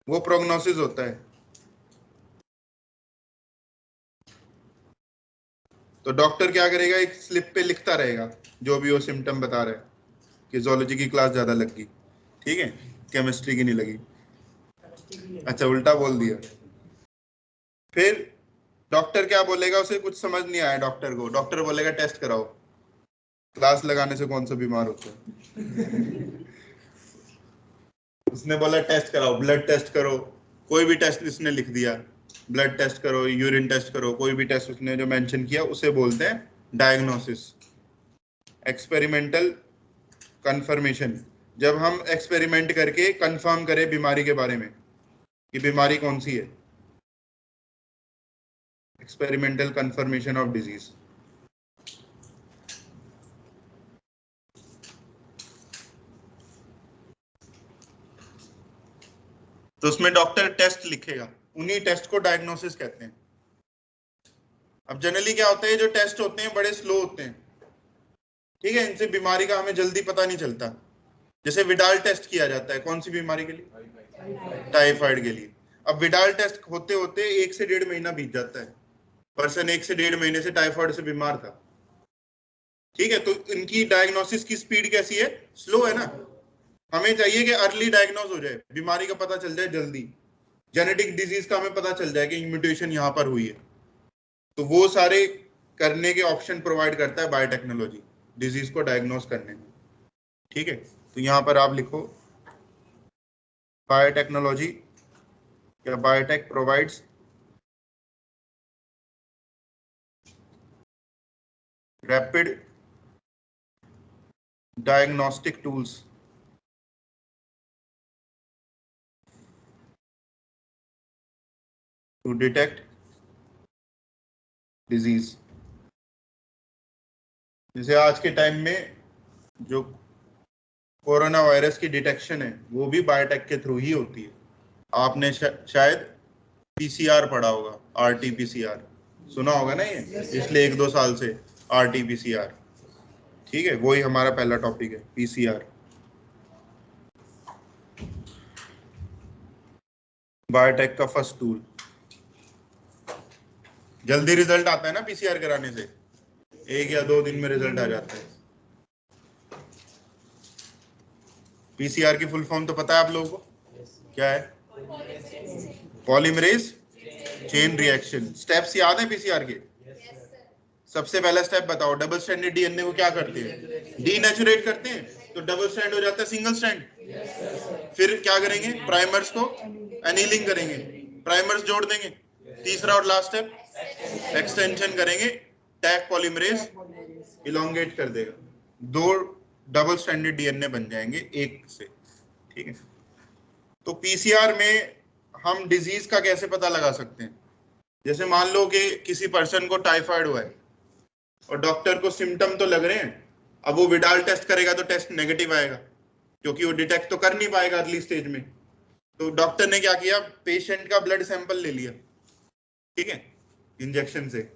A: वो प्रोग्नोसिस होता है। तो डॉक्टर क्या करेगा, एक स्लिप पे लिखता रहेगा जो भी वो सिम्टम बता रहा है, कि जोलॉजी की क्लास ज्यादा लग गई, ठीक है, केमिस्ट्री की नहीं लगी। अच्छा, उल्टा बोल दिया। फिर डॉक्टर क्या बोलेगा, उसे कुछ समझ नहीं आया डॉक्टर को, डॉक्टर बोलेगा टेस्ट कराओ। क्लास लगाने से कौन सा बीमार होता है? उसने बोला टेस्ट कराओ, ब्लड टेस्ट करो, कोई भी टेस्ट इसने लिख दिया, ब्लड टेस्ट करो, यूरिन टेस्ट करो, कोई भी टेस्ट उसने जो मेंशन किया उसे बोलते हैं डायग्नोसिस। एक्सपेरिमेंटल कंफर्मेशन, जब हम एक्सपेरिमेंट करके कंफर्म करें बीमारी के बारे में कि बीमारी कौन सी है। Experimental confirmation of disease. तो उसमें डॉक्टर टेस्ट लिखेगा, उन्हीं टेस्ट को डायग्नोसिस कहते हैं। अब जनरली क्या होता है, जो टेस्ट होते हैं बड़े स्लो होते हैं, ठीक है, इनसे बीमारी का हमें जल्दी पता नहीं चलता। जैसे विडाल टेस्ट किया जाता है कौन सी बीमारी के लिए? टाइफाइड के लिए। अब विडाल टेस्ट होते होते 1 से 1.5 महीना बीत जाता है, पर्सन 1 से 1.5 महीने से टाइफाइड से बीमार था, ठीक है। तो इनकी डायग्नोसिस की स्पीड कैसी है? स्लो है ना। हमें चाहिए कि अर्ली डायग्नोज हो जाए, बीमारी का पता चल जाए जल्दी, जेनेटिक डिजीज का हमें पता चल जाए कि म्यूटेशन यहाँ पर हुई है। तो वो सारे करने के ऑप्शन प्रोवाइड करता है बायोटेक्नोलॉजी, डिजीज को डायग्नोज करने में, ठीक है। तो यहाँ पर आप लिखो बायोटेक्नोलॉजी या biotech provides rapid diagnostic tools to detect disease. जैसे आज के टाइम में जो कोरोना वायरस की डिटेक्शन है वो भी बायोटेक के थ्रू ही होती है। आपने शायद पीसीआर पढ़ा होगा, आरटीपीसीआर सुना होगा ना, ये पिछले 1-2 साल से आरटीपीसीआर, ठीक है, वही हमारा पहला टॉपिक है पीसीआर, बायोटेक का फर्स्ट टूल। जल्दी रिजल्ट आता है ना पीसीआर कराने से, 1 या 2 दिन में रिजल्ट आ जाता है। पीसीआर की फुल फॉर्म तो पता है आप लोगों को, क्या है? Polymerase chain reaction. स्टेप्स याद है पीसीआर के? सबसे पहला स्टेप बताओ, डबल स्ट्रैंडेड डीएनए को क्या करते हैं? डीनेचुरेट करते हैं, तो डबल स्ट्रैंड हो जाता है सिंगल स्ट्रैंड। फिर क्या करेंगे? प्राइमर्स को एनीलिंग करेंगे, प्राइमर्स जोड़ देंगे। तीसरा और लास्ट स्टेप एक्सटेंशन करेंगे, टैग पॉलीमरेज इलोंगेट कर देगा, 2 डबल स्ट्रैंडेड डीएनए बन जाएंगे एक से, ठीक है। तो पीसीआर में हम डिजीज का कैसे पता लगा सकते हैं? जैसे मान लो कि किसी पर्सन को टाइफाइड हुआ है और डॉक्टर को सिम्टम तो लग रहे हैं, अब वो विडाल टेस्ट करेगा तो टेस्ट नेगेटिव आएगा, क्योंकि वो डिटेक्ट तो कर नहीं पाएगा अर्ली स्टेज में। तो डॉक्टर ने क्या किया, पेशेंट का ब्लड सैंपल ले लिया, ठीक है, इंजेक्शन से,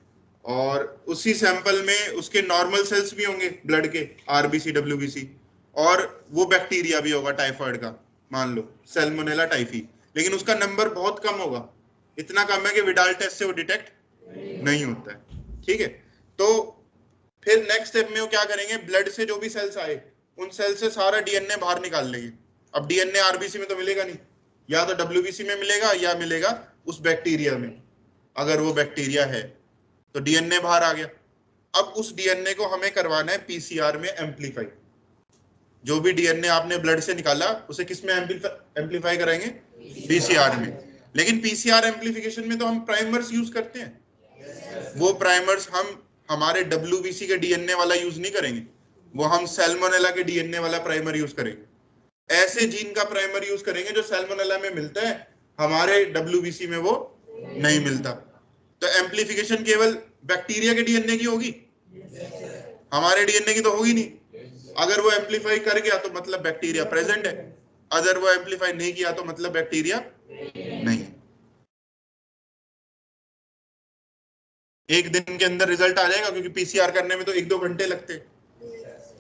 A: और उसी सैंपल में उसके नॉर्मल सेल्स भी होंगे ब्लड के, आरबीसी डब्ल्यूबीसी, और वो बैक्टीरिया भी होगा टाइफाइड का, मान लो सैल्मोनेला टाइफी, लेकिन उसका नंबर बहुत कम होगा, इतना कम है कि विडाल टेस्ट से वो डिटेक्ट नहीं होता है, ठीक है। तो फिर नेक्स्ट स्टेप में वो क्या करेंगे, ब्लड से जो भी सेल्स आए उन सेल से सारा डीएनए बाहर निकाल लेंगे। अब डीएनए आरबीसी में तो मिलेगा नहीं, या तो डब्ल्यूबीसी में मिलेगा या मिलेगा उस बैक्टीरिया में, अगर वो बैक्टीरिया है तो डीएनए बाहर आ गया। अब उस डीएनए को हमें करवाना है पीसीआर में एम्पलीफाई। जो भी डीएनए आपने ब्लड से निकाला उसे किस में एम्पलीफाई कराएंगे? पीसीआर में। लेकिन पीसीआर एम्पलीफिकेशन में तो हम प्राइमर्स यूज करते हैं, वो प्राइमर्स हम हमारे डब्ल्यूबीसी के डीएनए वाला यूज नहीं करेंगे, वो हम सैल्मोनेला के डीएनए वाला प्राइमर यूज करेंगे। ऐसे जीन का प्राइमर यूज करेंगे जो सैल्मोनेला में मिलता है, हमारे डब्ल्यूबीसी में वो नहीं मिलता। तो एम्पलीफिकेशन केवल बैक्टीरिया के डीएनए की होगी, हमारे डीएनए की तो होगी नहीं। अगर वो एम्पलीफाई कर गया तो मतलब बैक्टीरिया प्रेजेंट है, अगर वो एम्पलीफाई नहीं किया तो मतलब बैक्टीरिया नहीं है। एक दिन के अंदर रिजल्ट आ जाएगा, क्योंकि पीसीआर करने में तो 1-2 घंटे लगते,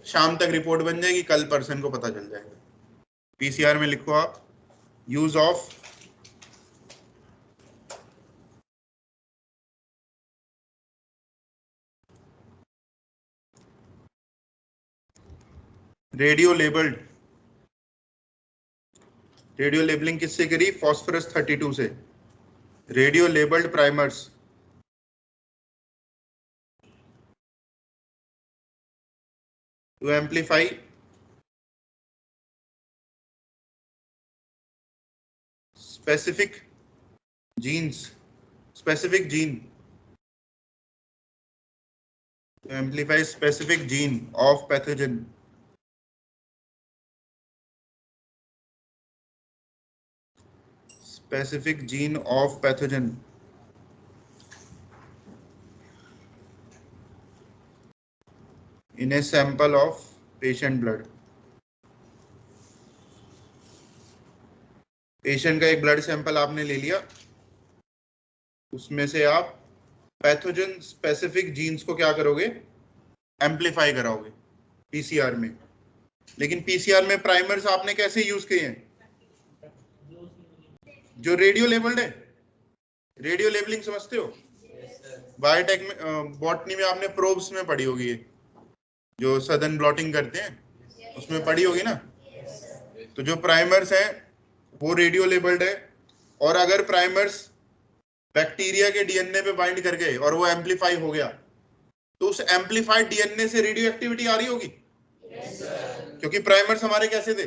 A: शाम तक रिपोर्ट बन जाएगी, कल पर्सन को पता चल जाएगा। पीसीआर में लिखो आप, use of radio labelled, radio labelling किससे करी? फास्फोरस 32 से, radio labelled primers to amplify specific genes, specific gene, to amplify specific gene of pathogen, specific gene of pathogen in a sample of patient blood. Patient का एक ब्लड सैंपल आपने ले लिया, उसमें से आप पैथोजन स्पेसिफिक जीन्स को क्या करोगे, एम्पलीफाई कराओगे पीसीआर में। लेकिन पीसीआर में प्राइमर्स आपने कैसे यूज किए हैं, जो रेडियो लेबल्ड है। रेडियो लेबलिंग समझते हो, बायोटेक में बॉटनी में आपने प्रोब्स में पढ़ी होगी, ये जो सदन ब्लॉटिंग करते हैं उसमें पढ़ी होगी ना। तो जो प्राइमर्स है वो रेडियो लेबल्ड है, और अगर प्राइमर्स बैक्टीरिया के डीएनए पे बाइंड कर गए और वो एम्पलीफाई हो गया, तो उस एम्पलीफाइड डीएनए से रेडियो एक्टिविटी आ रही होगी, क्योंकि प्राइमर्स हमारे कैसे थे,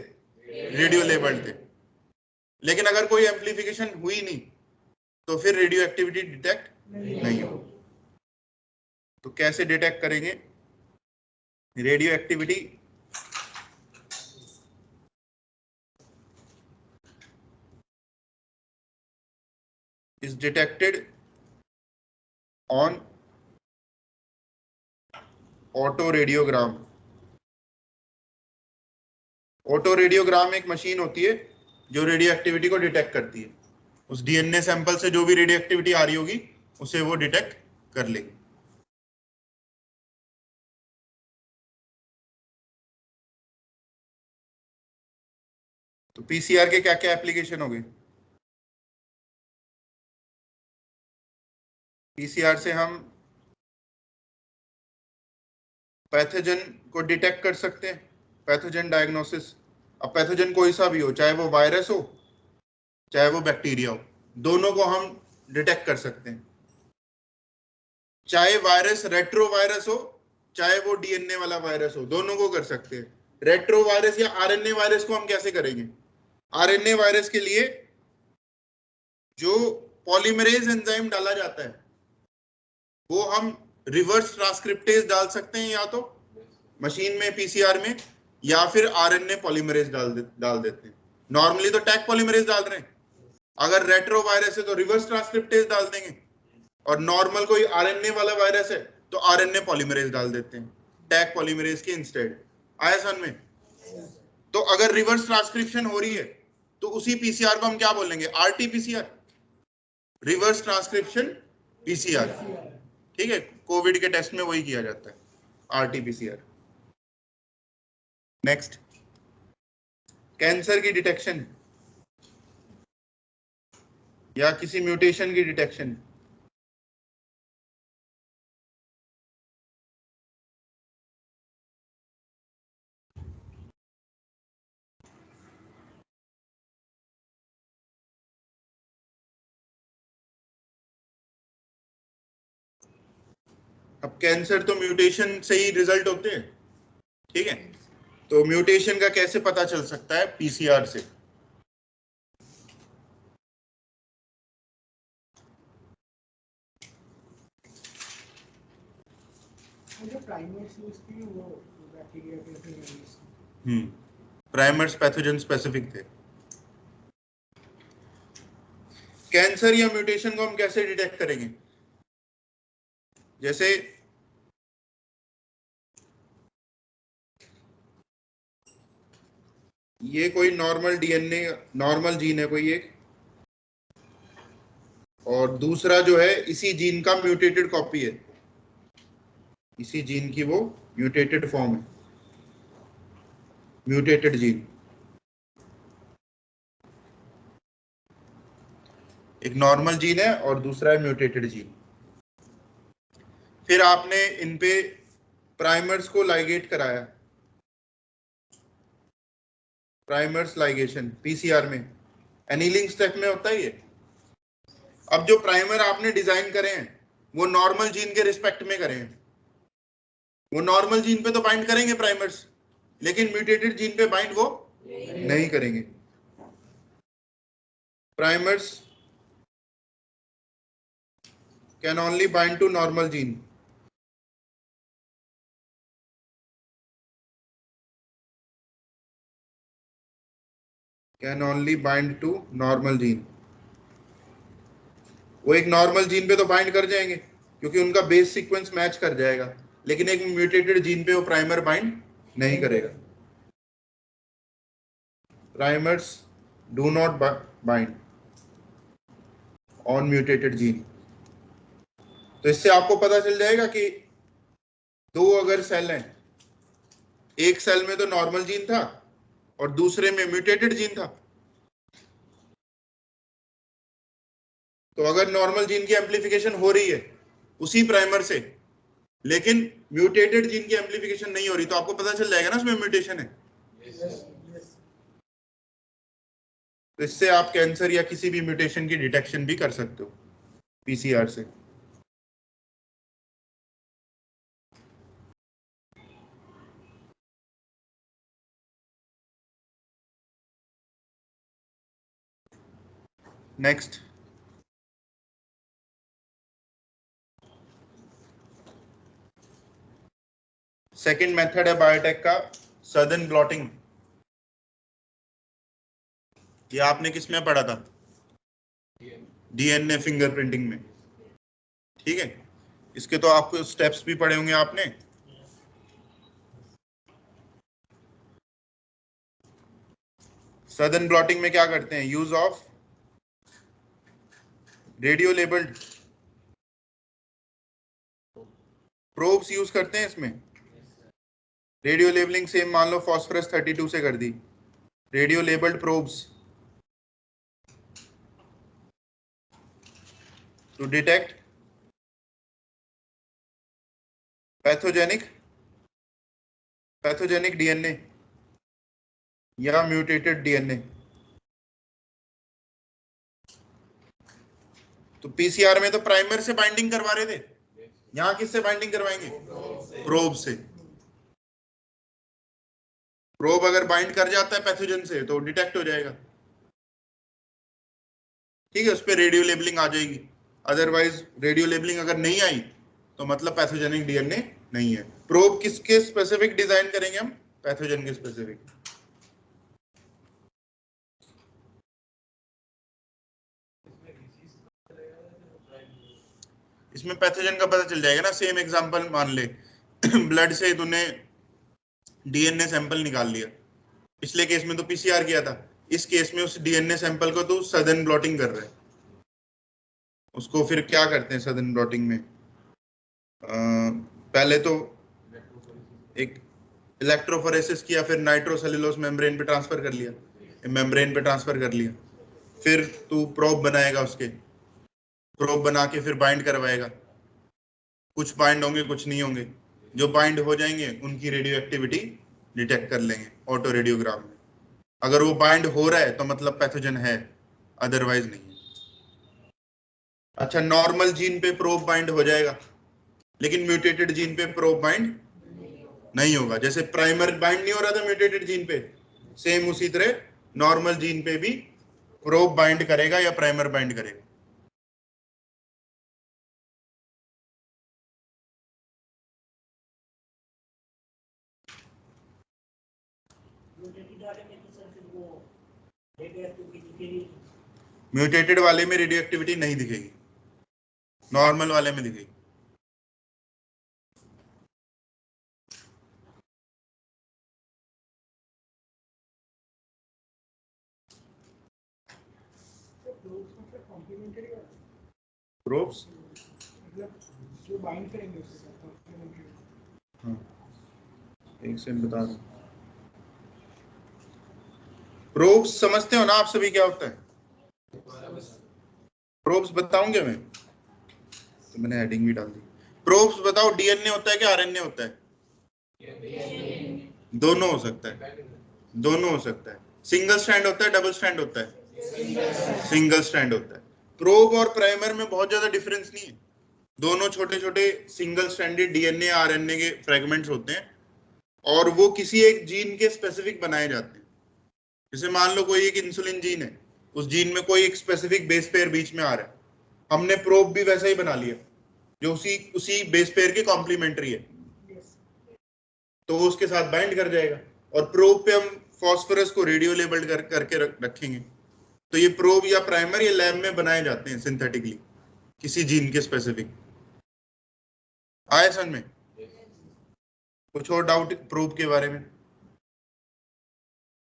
A: रेडियो लेबल्ड थे। लेकिन अगर कोई एम्पलीफिकेशन हुई नहीं तो फिर रेडियो एक्टिविटी डिटेक्ट नहीं हो। तो कैसे डिटेक्ट करेंगे radio activity, is detected on auto radiogram. Auto radiogram एक मशीन होती है जो रेडियो एक्टिविटी को डिटेक्ट करती है। उस डीएनए सैंपल से जो भी रेडियो एक्टिविटी आ रही होगी उसे वो डिटेक्ट कर लेगी। तो पीसीआर के क्या क्या एप्लीकेशन हो गए। पीसीआर से हम पैथोजन को डिटेक्ट कर सकते हैं, पैथोजन डायग्नोसिस। अब पैथोजन कोई सा भी हो, चाहे वो वायरस हो चाहे वो बैक्टीरिया हो, दोनों को हम डिटेक्ट कर सकते हैं। चाहे वायरस रेट्रो वायरस हो चाहे वो डीएनए वाला वायरस हो, दोनों को कर सकते हैं। रेट्रो वायरस या आरएनए वायरस को हम कैसे करेंगे, आरएनए वायरस के लिए जो पॉलीमरेज एंजाइम डाला जाता है वो हम रिवर्स ट्रांसक्रिप्टेज डाल सकते हैं, या तो मशीन में पीसीआर में, या फिर आरएनए पॉलीमरेज डाल देते हैं। नॉर्मली तो टैग पॉलीमरेज डाल रहे हैं, अगर रेट्रो वायरस है तो रिवर्स ट्रांसक्रिप्टेज डाल देंगे, और नॉर्मल कोई आरएनए वाला वायरस है तो आरएनए पॉलीमरेज डाल देते हैं टैग पॉलीमरेज के इंस्टेड। आया समझ में। तो अगर रिवर्स ट्रांसक्रिप्शन हो रही है तो उसी पीसीआर को हम क्या बोलेंगे, आरटीपीसीआर, रिवर्स ट्रांसक्रिप्शन पीसीआर। ठीक है, कोविड के टेस्ट में वही किया जाता है, आरटीपीसीआर। नेक्स्ट, कैंसर की डिटेक्शन या किसी म्यूटेशन की डिटेक्शन। अब कैंसर तो म्यूटेशन से ही रिजल्ट होते हैं, ठीक है। तो म्यूटेशन का कैसे पता चल सकता है, पीसीआर से।
B: जो प्राइमर्स यूज किए वो बैक्टीरिया के थे,
A: प्राइमर्स पैथोजन स्पेसिफिक थे। कैंसर या म्यूटेशन को हम कैसे डिटेक्ट करेंगे, जैसे ये कोई नॉर्मल डीएनए नॉर्मल जीन है कोई एक, और दूसरा जो है इसी जीन का म्यूटेटेड कॉपी है, इसी जीन की वो म्यूटेटेड फॉर्म है, म्यूटेटेड जीन। एक नॉर्मल जीन है और दूसरा है म्यूटेटेड जीन। फिर आपने इन पे प्राइमर्स को लाइगेट कराया, प्राइमर्स लाइगेशन पीसीआर में एनीलिंग स्टेप में होता है ये। अब जो प्राइमर आपने डिजाइन करे हैं वो नॉर्मल जीन के रिस्पेक्ट में करे हैं, वो नॉर्मल जीन पे तो बाइंड करेंगे प्राइमर्स, लेकिन म्यूटेटेड जीन पे बाइंड वो नहीं करेंगे। Primers can only bind to normal gene, can only bind to normal gene. वो एक नॉर्मल जीन पे तो बाइंड कर जाएंगे क्योंकि उनका बेस सीक्वेंस मैच कर जाएगा, लेकिन एक म्यूटेटेड जीन पे वो प्राइमर बाइंड नहीं करेगा। Primers do not bind on mutated gene. तो इससे आपको पता चल जाएगा कि दो अगर सेल हैं, एक सेल में तो नॉर्मल जीन था और दूसरे में म्यूटेटेड जीन था, तो अगर नॉर्मल जीन की एम्प्लीफिकेशन हो रही है उसी प्राइमर से, लेकिन म्यूटेटेड जीन की एम्प्लीफिकेशन नहीं हो रही, तो आपको पता चल जाएगा ना उसमें म्यूटेशन है। तो इससे आप कैंसर या किसी भी म्यूटेशन की डिटेक्शन भी कर सकते हो पीसीआर से। नेक्स्ट, सेकंड मेथड है बायोटेक का सदर्न ब्लॉटिंग। ये आपने किस में पढ़ा था? डीएनए फिंगरप्रिंटिंग में, ठीक है। इसके तो आपको स्टेप्स भी पढ़े होंगे आपने। सदर्न ब्लॉटिंग में क्या करते हैं? Use of radio labelled probes use करते हैं इसमें। रेडियो लेबलिंग सेम मान लो फॉस्फोरस 32 से कर दी। Radio labelled probes to detect pathogenic DNA या म्यूटेटेड डीएनए। तो पीसीआर में तो प्राइमर से बाइंडिंग करवा रहे थे, यहां किससे बाइंडिंग करवाएंगे? प्रोब से। प्रोब अगर बाइंड कर जाता है पैथोजन से तो डिटेक्ट हो जाएगा, ठीक है, उस पर रेडियो लेबलिंग आ जाएगी। अदरवाइज रेडियो लेबलिंग अगर नहीं आई तो मतलब पैथोजेनिक डीएनए नहीं है। प्रोब किसके स्पेसिफिक डिजाइन करेंगे हम? पैथोजन के स्पेसिफिक। इसमें पैथोजन का पता चल जाएगा ना। सेम एग्जांपल मान ले ब्लड से तूने डीएनए सैंपल निकाल लिया, पिछले केस में तो पीसीआर किया था, इस केस में उस डीएनए सैंपल को तू सदर्न ब्लॉटिंग कर रहा है। उसको फिर क्या करते हैं सदर्न ब्लॉटिंग में? पहले तो एक इलेक्ट्रोफोरेसिस किया, फिर नाइट्रोसेल्युलोज मेम्ब्रेन पे ट्रांसफर कर लिया, मेम्ब्रेन पे ट्रांसफर कर लिया, फिर तू प्रोब बनाएगा, उसके प्रोब बना के फिर बाइंड करवाएगा। कुछ बाइंड होंगे कुछ नहीं होंगे, जो बाइंड हो जाएंगे उनकी रेडियो एक्टिविटी डिटेक्ट कर लेंगे ऑटो रेडियोग्राम में। अगर वो बाइंड हो रहा है तो मतलब पैथोजन है, अदरवाइज नहीं है। अच्छा, नॉर्मल जीन पे प्रोब बाइंड हो जाएगा, लेकिन म्यूटेटेड जीन पे प्रोब बाइंड नहीं होगा। जैसे प्राइमर बाइंड नहीं हो रहा था म्यूटेटेड जीन पे, सेम उसी तरह नॉर्मल जीन पे भी प्रोब बाइंड करेगा या प्राइमर बाइंड करेगा। म्यूटेटेड वाले में रेडियो एक्टिविटी नहीं दिखेगी, नॉर्मल वाले में दिखेगी। प्रोब्स
B: जो बाइंड करेंगे उसके साथ कॉम्प्लीमेंट्री।
A: हाँ, एक सेकंड बता दूं। प्रोब्स समझते हो ना आप सभी क्या होता है? प्रोब्स बताऊंगे मैं, तो मैंने हेडिंग भी डाल दी। प्रोब्स बताओ, डीएनए होता है कि आरएनए होता है? दोनों हो सकता है, दोनों हो सकता है। सिंगल स्ट्रैंड होता है, डबल स्ट्रैंड होता है? सिंगल स्ट्रैंड होता है। प्रोब और प्राइमर में बहुत ज्यादा डिफरेंस नहीं है, दोनों छोटे छोटे सिंगल स्ट्रैंडेड डीएनए आरएनए के फ्रेगमेंट्स होते हैं, और वो किसी एक जीन के स्पेसिफिक बनाए जाते हैं। जैसे मान लो कोई एक इंसुलिन जीन है, उस जीन में कोई एक स्पेसिफिक बेस पेयर बीच में आ रहा है, हमने प्रोब भी वैसा ही बना लिया जो उसी उसी बेस पेयर के कॉम्प्लीमेंट्री है, तो वो उसके साथ बाइंड कर जाएगा। और प्रोब पे हम फॉस्फोरस को रेडियो लेबल्ड करके रखेंगे। तो ये प्रोब या प्राइमर ये लैब में बनाए जाते हैं सिंथेटिकली किसी जीन के स्पेसिफिक। आए समझ में? कुछ और डाउट प्रोब के बारे में?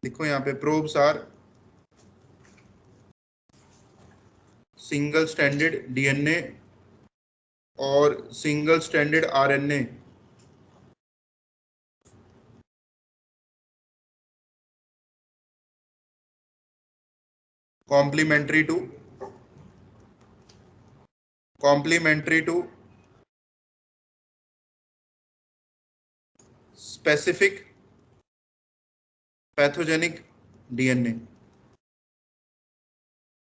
A: देखो यहाँ पे probes are single stranded DNA और single stranded RNA complementary to specific pathogenic DNA,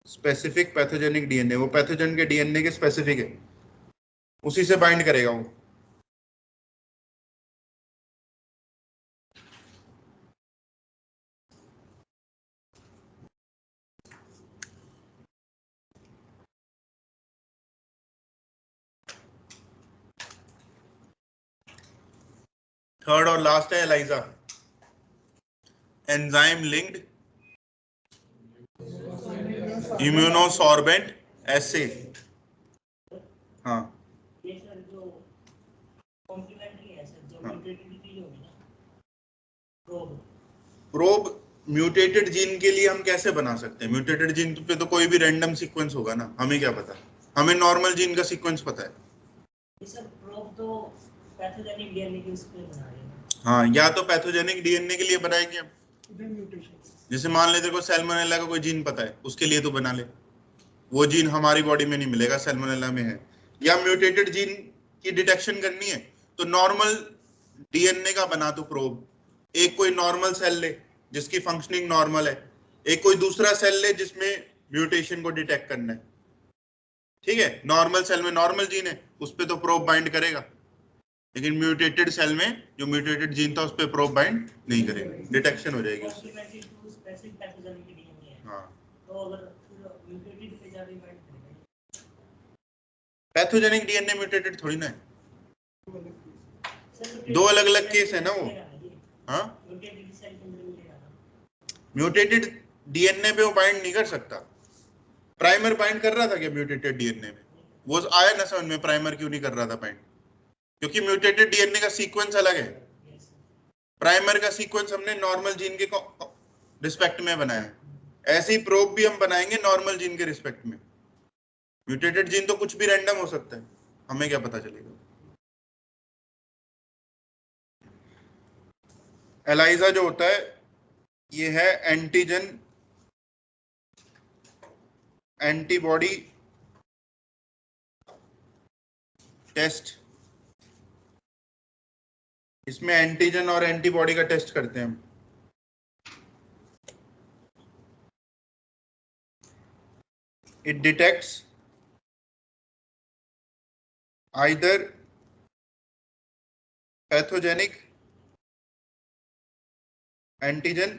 A: specific pathogenic DNA, वो पैथोजन के डीएनए के स्पेसिफिक है, उसी से बाइंड करेगा वो। थर्ड और लास्ट है एलाइजा, एंजाइम लिंक्ड इम्यूनोसॉर्बेंट एसे। हाँ
C: ये सर जो कॉम्प्लीमेंट्री है सर, जो
A: हाँ।
C: म्यूटेटेड चीज होगी ना, प्रोब
A: प्रोब म्यूटेटेड जीन के लिए हम कैसे बना सकते हैं? म्यूटेटेड जीन पे तो कोई भी रैंडम सीक्वेंस होगा ना, हमें क्या पता, हमें नॉर्मल जीन का सीक्वेंस पता है।
C: ये सर प्रोब तो पैथोजेनिक डीएनए के उस पे बना रहे हैं।
A: हाँ, या तो पैथोजेनिक डीएनए के लिए बनाएंगे हम,
B: then mutation.
A: जैसे मान लेते को सैल्मोनेला का कोई जीन पता है, उसके लिए तो बना ले, वो जीन हमारी बॉडी में नहीं मिलेगा, सैल्मोनेला में है। या म्यूटेटेड जीन की डिटेक्शन करनी है तो नॉर्मल डीएनए का बना तो प्रोब, एक कोई नॉर्मल सेल ले जिसकी फंक्शनिंग नॉर्मल है, एक कोई दूसरा सेल ले जिसमें म्यूटेशन को डिटेक्ट करना है। ठीक है, नॉर्मल सेल में नॉर्मल जीन है, उस पर तो प्रोब बाइंड करेगा, लेकिन म्यूटेटेड सेल में जो म्यूटेटेड जीन था उस पर प्रोब बाइंड नहीं करेगा, डिटेक्शन हो जाएगी उससे।
C: Complementary to specific pathogenic DNA है।
A: हाँ,
C: तो अगर फिर म्यूटेटेड पे जाके बाइंड करेगा
A: पैथोजेनिक डीएनए म्यूटेटेड थोड़ी ना है,
C: सर,
A: दो अलग अलग केस है ना वो। हाँ,
C: म्यूटेटेड सेल के अंदर मिलेगा ना।
A: म्यूटेटेड डीएनए पे वो बाइंड नहीं कर सकता। प्राइमर बाइंड कर रहा था क्या म्यूटेटेड डीएनए में? वो आया ना समझ में, प्राइमर क्यों नहीं कर रहा था बाइंड? क्योंकि म्यूटेटेड डीएनए का सीक्वेंस अलग है, प्राइमर का सीक्वेंस हमने नॉर्मल जीन के रिस्पेक्ट में बनाया है, ऐसे ही प्रोब भी हम बनाएंगे नॉर्मल जीन के रिस्पेक्ट में। म्यूटेटेड जीन तो कुछ भी रैंडम हो सकता है, हमें क्या पता चलेगा। एलाइजा जो होता है ये है एंटीजन एंटीबॉडी टेस्ट, इसमें एंटीजन और एंटीबॉडी का टेस्ट करते हैं हम। It detects either pathogenic antigen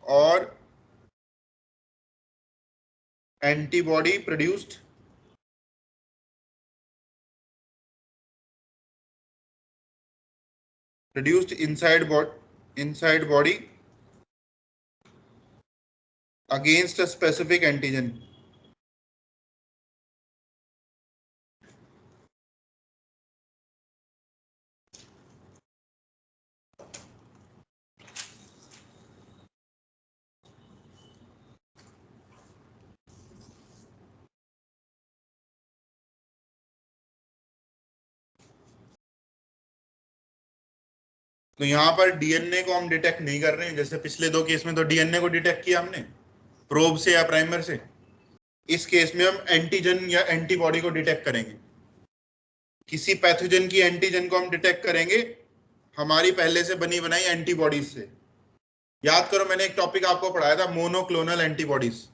A: or antibody produced inside body against a specific antigen. तो यहाँ पर डीएनए को हम डिटेक्ट नहीं कर रहे हैं, जैसे पिछले दो केस में तो डीएनए को डिटेक्ट किया हमने प्रोब से या प्राइमर से। इस केस में हम एंटीजन या एंटीबॉडी को डिटेक्ट करेंगे, किसी पैथोजन की एंटीजन को हम डिटेक्ट करेंगे हमारी पहले से बनी बनाई एंटीबॉडीज से। याद करो, मैंने एक टॉपिक आपको पढ़ाया था, मोनोक्लोनल एंटीबॉडीज,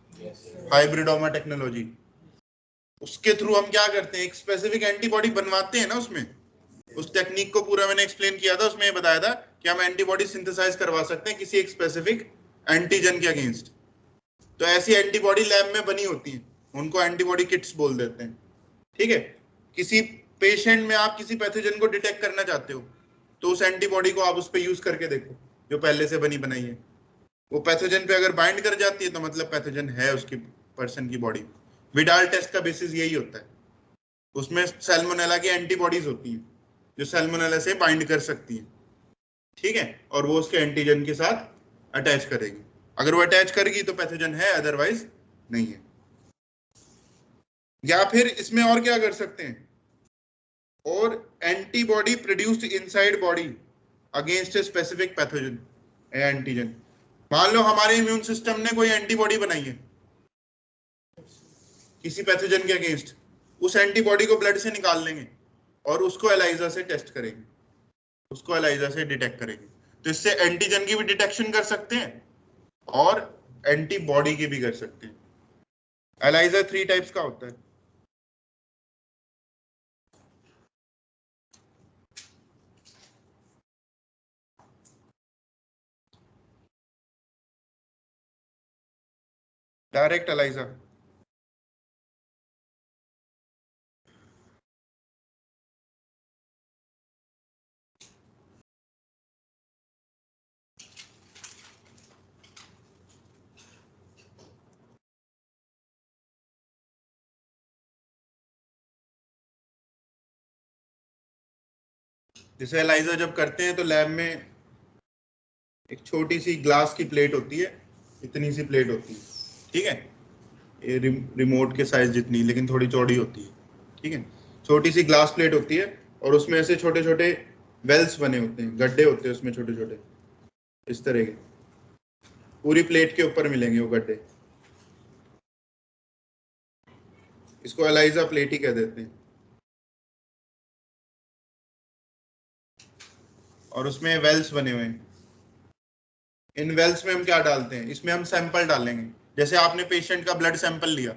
A: हाइब्रिडोमा टेक्नोलॉजी। उसके थ्रू हम क्या करते हैं, एक स्पेसिफिक एंटीबॉडी बनवाते हैं ना, उसमें उस टेक्निक को पूरा मैंने एक्सप्लेन किया था, उसमें ये बताया था कि हम एंटीबॉडी सिंथेसाइज करवा सकते हैं किसी एक स्पेसिफिक एंटीजन के अगेंस्ट। तो ऐसी एंटीबॉडी लैब में बनी होती है, उनको एंटीबॉडी किट्स बोल देते हैं। ठीक है, किसी पेशेंट में आप किसी पैथोजन को डिटेक्ट करना चाहते हो तो उस एंटीबॉडी को आप उस पर यूज करके देखो जो पहले से बनी बनाई है। वो पैथोजन पे अगर बाइंड कर जाती है तो मतलब पैथोजन है उसकी पर्सन की बॉडी। विडाल टेस्ट का बेसिस यही होता है, उसमें सैल्मोनेला की एंटीबॉडीज होती हैं जो सैल्मोनेला से बाइंड कर सकती हैं। ठीक है, और वो उसके एंटीजन के साथ अटैच करेगी। अगर वो अटैच करेगी तो पैथोजन है, अदरवाइज नहीं है। या फिर इसमें और क्या कर सकते हैं, और antibody produced inside body against a specific pathogen antigen. मान लो हमारे इम्यून सिस्टम ने कोई एंटीबॉडी बनाई है किसी पैथोजन के अगेंस्ट, उस एंटीबॉडी को ब्लड से निकाल लेंगे और उसको एलाइजा से टेस्ट करेंगे, उसको एलाइजा से डिटेक्ट करेंगे। तो इससे एंटीजन की भी डिटेक्शन कर सकते हैं और एंटीबॉडी की भी कर सकते हैं। एलाइजा 3 टाइप्स का होता है। डायरेक्ट एलाइजा, जैसे एलाइजा जब करते हैं तो लैब में एक छोटी सी ग्लास की प्लेट होती है, इतनी सी प्लेट होती है, ठीक है, ये रिमोट के साइज जितनी, लेकिन थोड़ी चौड़ी होती है, ठीक है, छोटी सी ग्लास प्लेट होती है और उसमें ऐसे छोटे छोटे वेल्स बने होते हैं, गड्ढे होते हैं उसमें छोटे छोटे, इस तरह के पूरी प्लेट के ऊपर मिलेंगे वो गड्ढे। इसको एलाइजा प्लेट ही कह देते हैं। और उसमें वेल्स बने हुए हैं, इन वेल्स में हम क्या डालते हैं, इसमें हम सैंपल डालेंगे। जैसे आपने पेशेंट का ब्लड सैंपल लिया,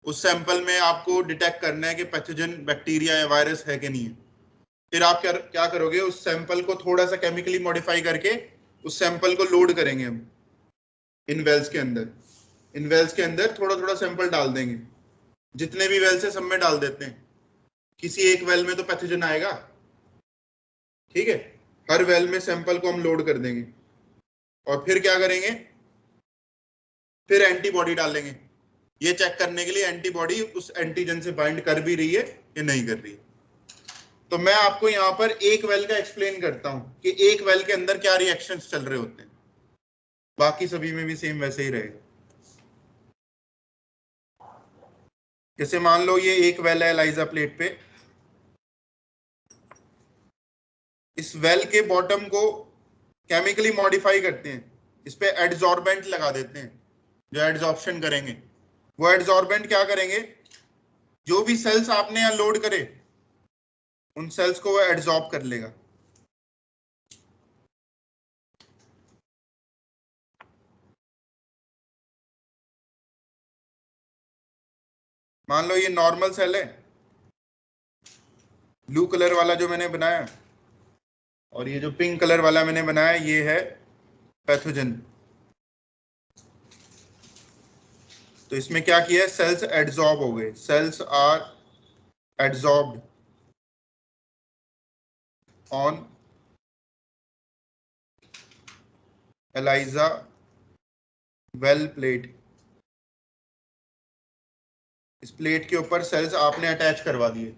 A: उस सैंपल में आपको डिटेक्ट करना है कि पैथोजन बैक्टीरिया या वायरस है कि नहीं है। फिर आप क्या क्या करोगे, उस सैंपल को थोड़ा सा केमिकली मॉडिफाई करके उस सैंपल को लोड करेंगे हम इन वेल्स के अंदर। इन वेल्स के अंदर थोड़ा थोड़ा सैंपल डाल देंगे, जितने भी वेल्स है सब में डाल देते हैं। किसी एक वेल में तो पैथोजन आएगा, ठीक है, हर वेल में सैंपल को हम लोड कर देंगे और फिर क्या करेंगे, फिर एंटीबॉडी डालेंगे, ये चेक करने के लिए एंटीबॉडी उस एंटीजन से बाइंड कर भी रही है या नहीं कर रही है। तो मैं आपको यहाँ पर एक वेल का एक्सप्लेन करता हूं कि एक वेल के अंदर क्या रिएक्शंस चल रहे होते हैं, बाकी सभी में भी सेम वैसे ही रहेगा। जैसे मान लो ये एक वेल है एलाइजा प्लेट पे, इस वेल के बॉटम को केमिकली मॉडिफाई करते हैं, इस पे एडजॉर्बेंट लगा देते हैं जो एडजॉर्प्शन करेंगे। वो एडजॉर्बेंट क्या करेंगे, जो भी सेल्स आपने यहाँ लोड करे उन सेल्स को वो एडजॉर्ब कर लेगा। मान लो ये नॉर्मल सेल है, ब्लू कलर वाला जो मैंने बनाया, और ये जो पिंक कलर वाला मैंने बनाया ये है पैथोजन। तो इसमें क्या किया है, सेल्स एडजॉर्ब हो गए, cells are adsorbed on ELISA well plate. इस प्लेट के ऊपर सेल्स आपने अटैच करवा दिए।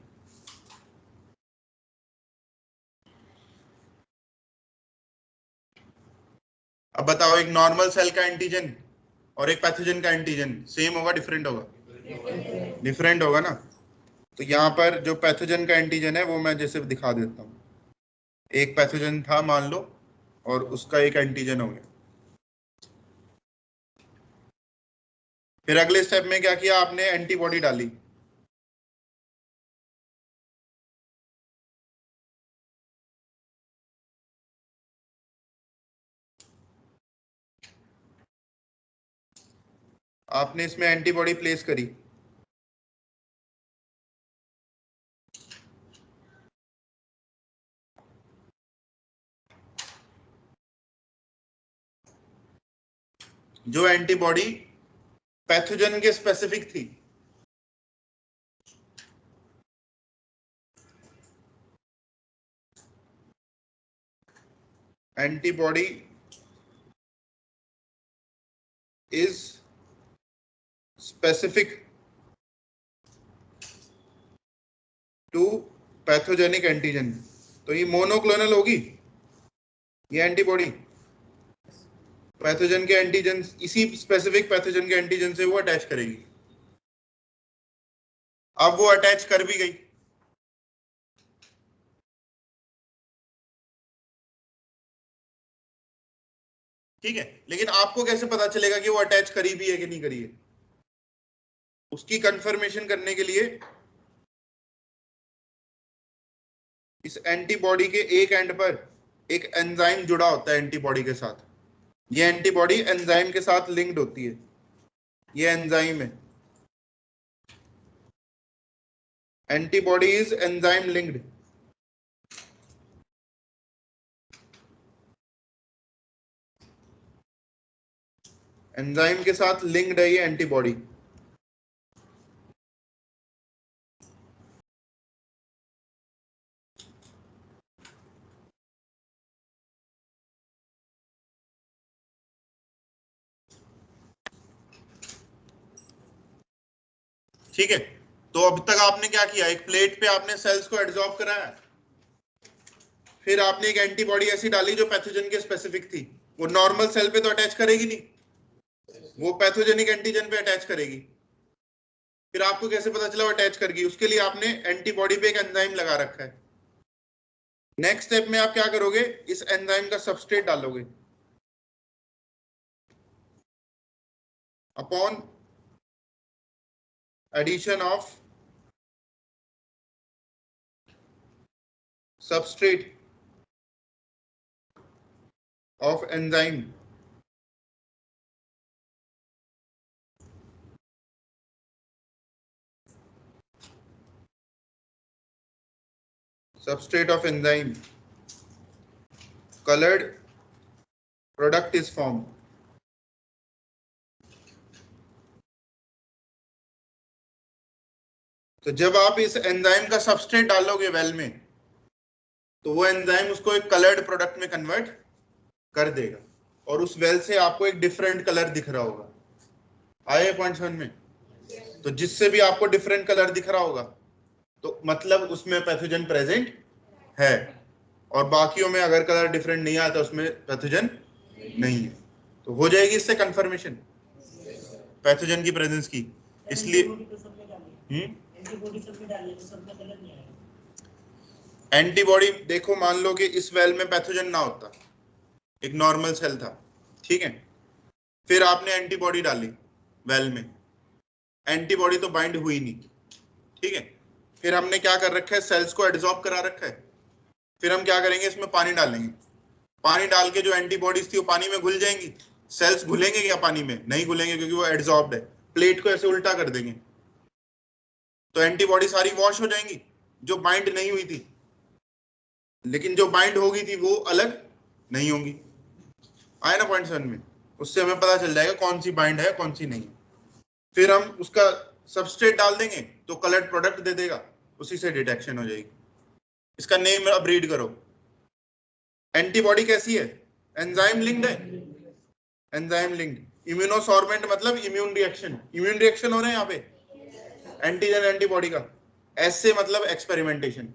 A: अब बताओ, एक नॉर्मल सेल का एंटीजन और एक पैथोजन का एंटीजन सेम होगा डिफरेंट होगा? डिफरेंट होगा ना। तो यहाँ पर जो पैथोजन का एंटीजन है वो मैं जैसे दिखा देता हूँ। एक पैथोजन था मान लो और उसका एक एंटीजन हो गया। फिर अगले स्टेप में क्या किया आपने, एंटीबॉडी डाली। आपने इसमें एंटीबॉडी प्लेस करी, जो एंटीबॉडी पैथोजन के स्पेसिफिक थी। Antibody is specific to pathogenic antigen. तो ये मोनोक्लोनल होगी, ये एंटीबॉडी पैथोजन के एंटीजन, इसी स्पेसिफिक पैथोजन के एंटीजन से वो अटैच करेगी। अब वो अटैच कर भी गई, ठीक है, लेकिन आपको कैसे पता चलेगा कि वो अटैच करी भी है कि नहीं करी है? उसकी कंफर्मेशन करने के लिए इस एंटीबॉडी के एक एंड पर एक एंजाइम जुड़ा होता है एंटीबॉडी के साथ। ये एंटीबॉडी एंजाइम के साथ लिंक्ड होती है, ये एंजाइम है, antibody is enzyme linked. Enzyme के साथ लिंक्ड है ये एंटीबॉडी। ठीक है, तो अब तक आपने क्या किया, एक प्लेट पे आपने सेल्स को एड्सॉर्ब कराया, फिर आपने एक एंटीबॉडी ऐसी डाली जो पैथोजन के स्पेसिफिक थी। वो नॉर्मल सेल पे तो अटैच करेगी नहीं, वो पैथोजेनिक एंटीजन पे अटैच करेगी। फिर आपको कैसे पता चला वो अटैच कर गई? उसके लिए आपने एंटीबॉडी पे एक एंजाइम लगा रखा है। नेक्स्ट स्टेप में आप क्या करोगे, इस एंजाइम का सबस्ट्रेट डालोगे। Upon addition of substrate of enzyme, substrate of enzyme, colored product is formed. तो जब आप इस एंजाइम का सबस्ट्रेट डालोगे वेल में, तो वो एंजाइम उसको एक कलर्ड प्रोडक्ट में कन्वर्ट कर देगा और उस वेल से आपको एक डिफरेंट कलर दिख रहा होगा। आए पॉइंट समझ में? तो जिससे भी आपको डिफरेंट कलर दिख रहा होगा तो मतलब उसमें पैथोजन प्रेजेंट है, और बाकियों में अगर कलर डिफरेंट नहीं आता उसमें पैथोजन नहीं है। तो हो जाएगी इससे कंफर्मेशन पैथोजन की प्रेजेंस की। इसलिए एंटीबॉडी देखो, मान लो कि इस वेल में पैथोजन ना होता, एक नॉर्मल सेल था, ठीक है, फिर आपने एंटीबॉडी डाली वेल में, एंटीबॉडी तो बाइंड हुई नहीं, ठीक है, फिर हमने क्या कर रखा है, सेल्स को एड्सॉर्ब करा रखा है। फिर हम क्या करेंगे, इसमें पानी डालेंगे, पानी डाल के जो एंटीबॉडीज थी वो पानी में घुल जाएंगी। सेल्स घुलेंगे क्या पानी में? नहीं घुलेंगे, क्योंकि वो एड्सॉर्ब्ड है। प्लेट को ऐसे उल्टा कर देंगे तो एंटीबॉडी सारी वॉश हो जाएंगी जो बाइंड नहीं हुई थी, लेकिन जो बाइंड हो गई थी वो अलग नहीं होंगी। आए ना पॉइंट 7 में? उससे हमें पता चल जाएगा कौन सी बाइंड है कौन सी नहीं। फिर हम उसका सबस्ट्रेट डाल देंगे तो कलर्ड प्रोडक्ट दे देगा, उसी से डिटेक्शन हो जाएगी। इसका नेम अब रीड करो। एंटीबॉडी कैसी है? एंजाइम लिंक्ड है, एंजाइम लिंक्ड। इम्यूनोसॉर्बेंट मतलब इम्यून रिएक्शन, इम्यून रिएक्शन हो रहे हैं यहाँ पे एंटीजन एंटीबॉडी का। ऐसे मतलब एक्सपेरिमेंटेशन।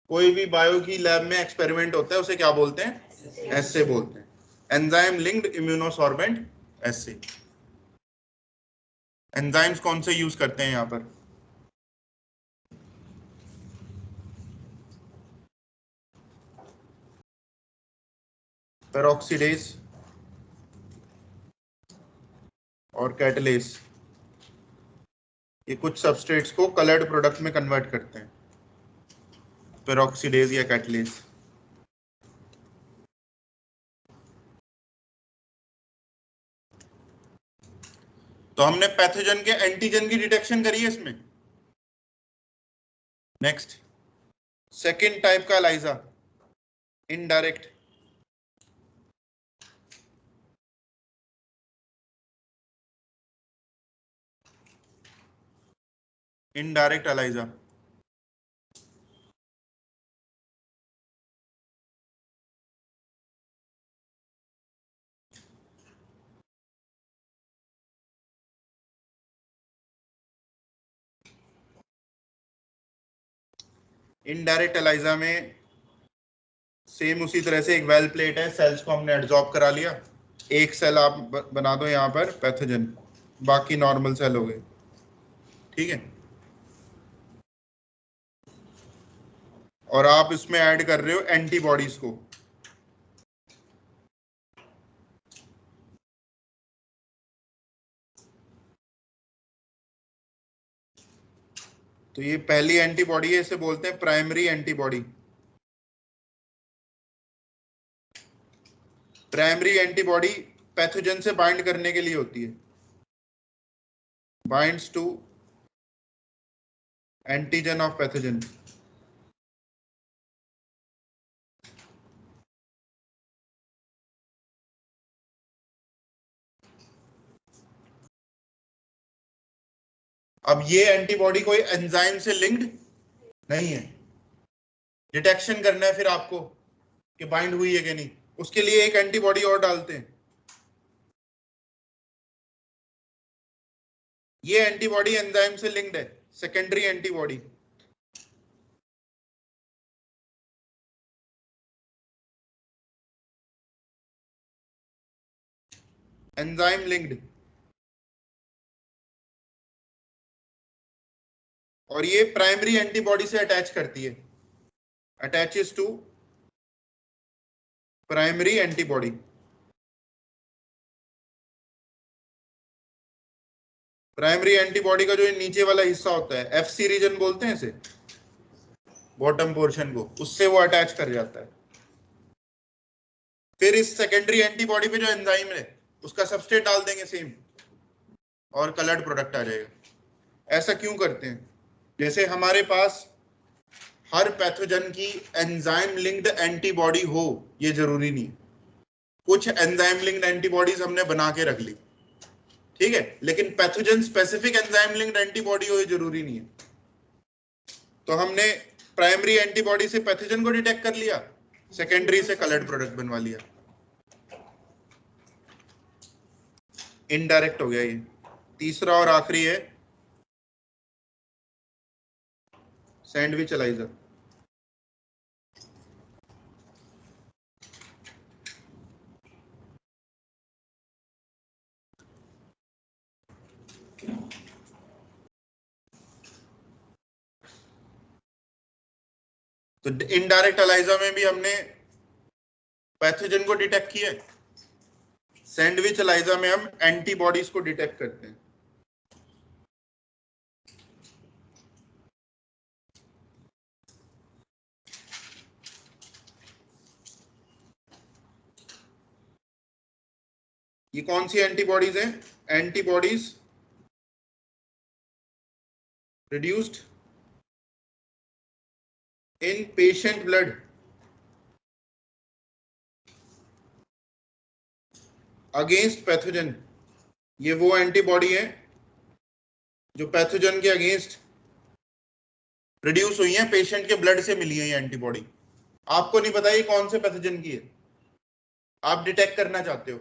A: कोई भी बायो की लैब में एक्सपेरिमेंट होता है उसे क्या बोलते हैं? ऐसे बोलते हैं, एंजाइम लिंक्ड इम्यूनोसॉर्बेंट ऐसे। एंजाइम्स कौन से यूज करते हैं यहाँ पर? पेरोक्सीडेज और कैटलेस, ये कुछ सबस्ट्रेट्स को कलर्ड प्रोडक्ट में कन्वर्ट करते हैं, पेरोक्सीडेज या कैटलेस। तो हमने पैथोजन के एंटीजन की डिटेक्शन करी है इसमें। नेक्स्ट, सेकेंड टाइप का ELISA, indirect. Indirect ELISA, indirect ELISA में सेम उसी तरह से एक वेल प्लेट है, सेल्स को हमने एड्सॉर्ब करा लिया, एक सेल आप बना दो यहाँ पर पैथोजन, बाकी नॉर्मल सेल हो गए, ठीक है। और आप इसमें ऐड कर रहे हो एंटीबॉडीज को, तो ये पहली एंटीबॉडी है, इसे बोलते हैं primary antibody. Primary antibody pathogen से बाइंड करने के लिए होती है, binds to antigen of pathogen. अब ये एंटीबॉडी कोई एंजाइम से लिंक्ड नहीं है, डिटेक्शन करना है फिर आपको कि बाइंड हुई है कि नहीं, उसके लिए एक एंटीबॉडी और डालते हैं। ये एंटीबॉडी एंजाइम से लिंक्ड है, सेकेंडरी एंटीबॉडी। एंजाइम लिंक्ड, और ये प्राइमरी एंटीबॉडी से अटैच करती है, attaches to primary antibody. Primary antibody का जो नीचे वाला हिस्सा होता है, एफसी रीजन बोलते हैं इसे, बॉटम पोर्शन को, उससे वो अटैच कर जाता है। फिर इस सेकेंडरी एंटीबॉडी पे जो एंजाइम है उसका सबस्ट्रेट डाल देंगे सेम, और कलर्ड प्रोडक्ट आ जाएगा। ऐसा क्यों करते हैं? जैसे हमारे पास हर पैथोजन की एंजाइम लिंक्ड एंटीबॉडी हो ये जरूरी नहीं, कुछ एंजाइम लिंक्ड एंटीबॉडीज हमने बना के रख ली, ठीक है, लेकिन pathogen specific enzyme linked antibody हो ये जरूरी नहीं है। तो हमने प्राइमरी एंटीबॉडी से पैथोजन को डिटेक्ट कर लिया, सेकेंडरी से कलर्ड प्रोडक्ट बनवा लिया, इनडायरेक्ट हो गया ये। तीसरा और आखिरी है सैंडविच एलाइजर। तो इनडायरेक्ट एलाइजा में भी हमने पैथोजन को डिटेक्ट किया है, सैंडविच एलाइजा में हम एंटीबॉडीज को डिटेक्ट करते हैं। ये कौन सी एंटीबॉडीज हैं? Antibodies produced in patient blood against pathogen. ये वो एंटीबॉडी है जो पैथोजन के अगेंस्ट प्रोड्यूस हुई है, पेशेंट के ब्लड से मिली है ये एंटीबॉडी। आपको नहीं पता ये कौन से पैथोजन की है, आप डिटेक्ट करना चाहते हो,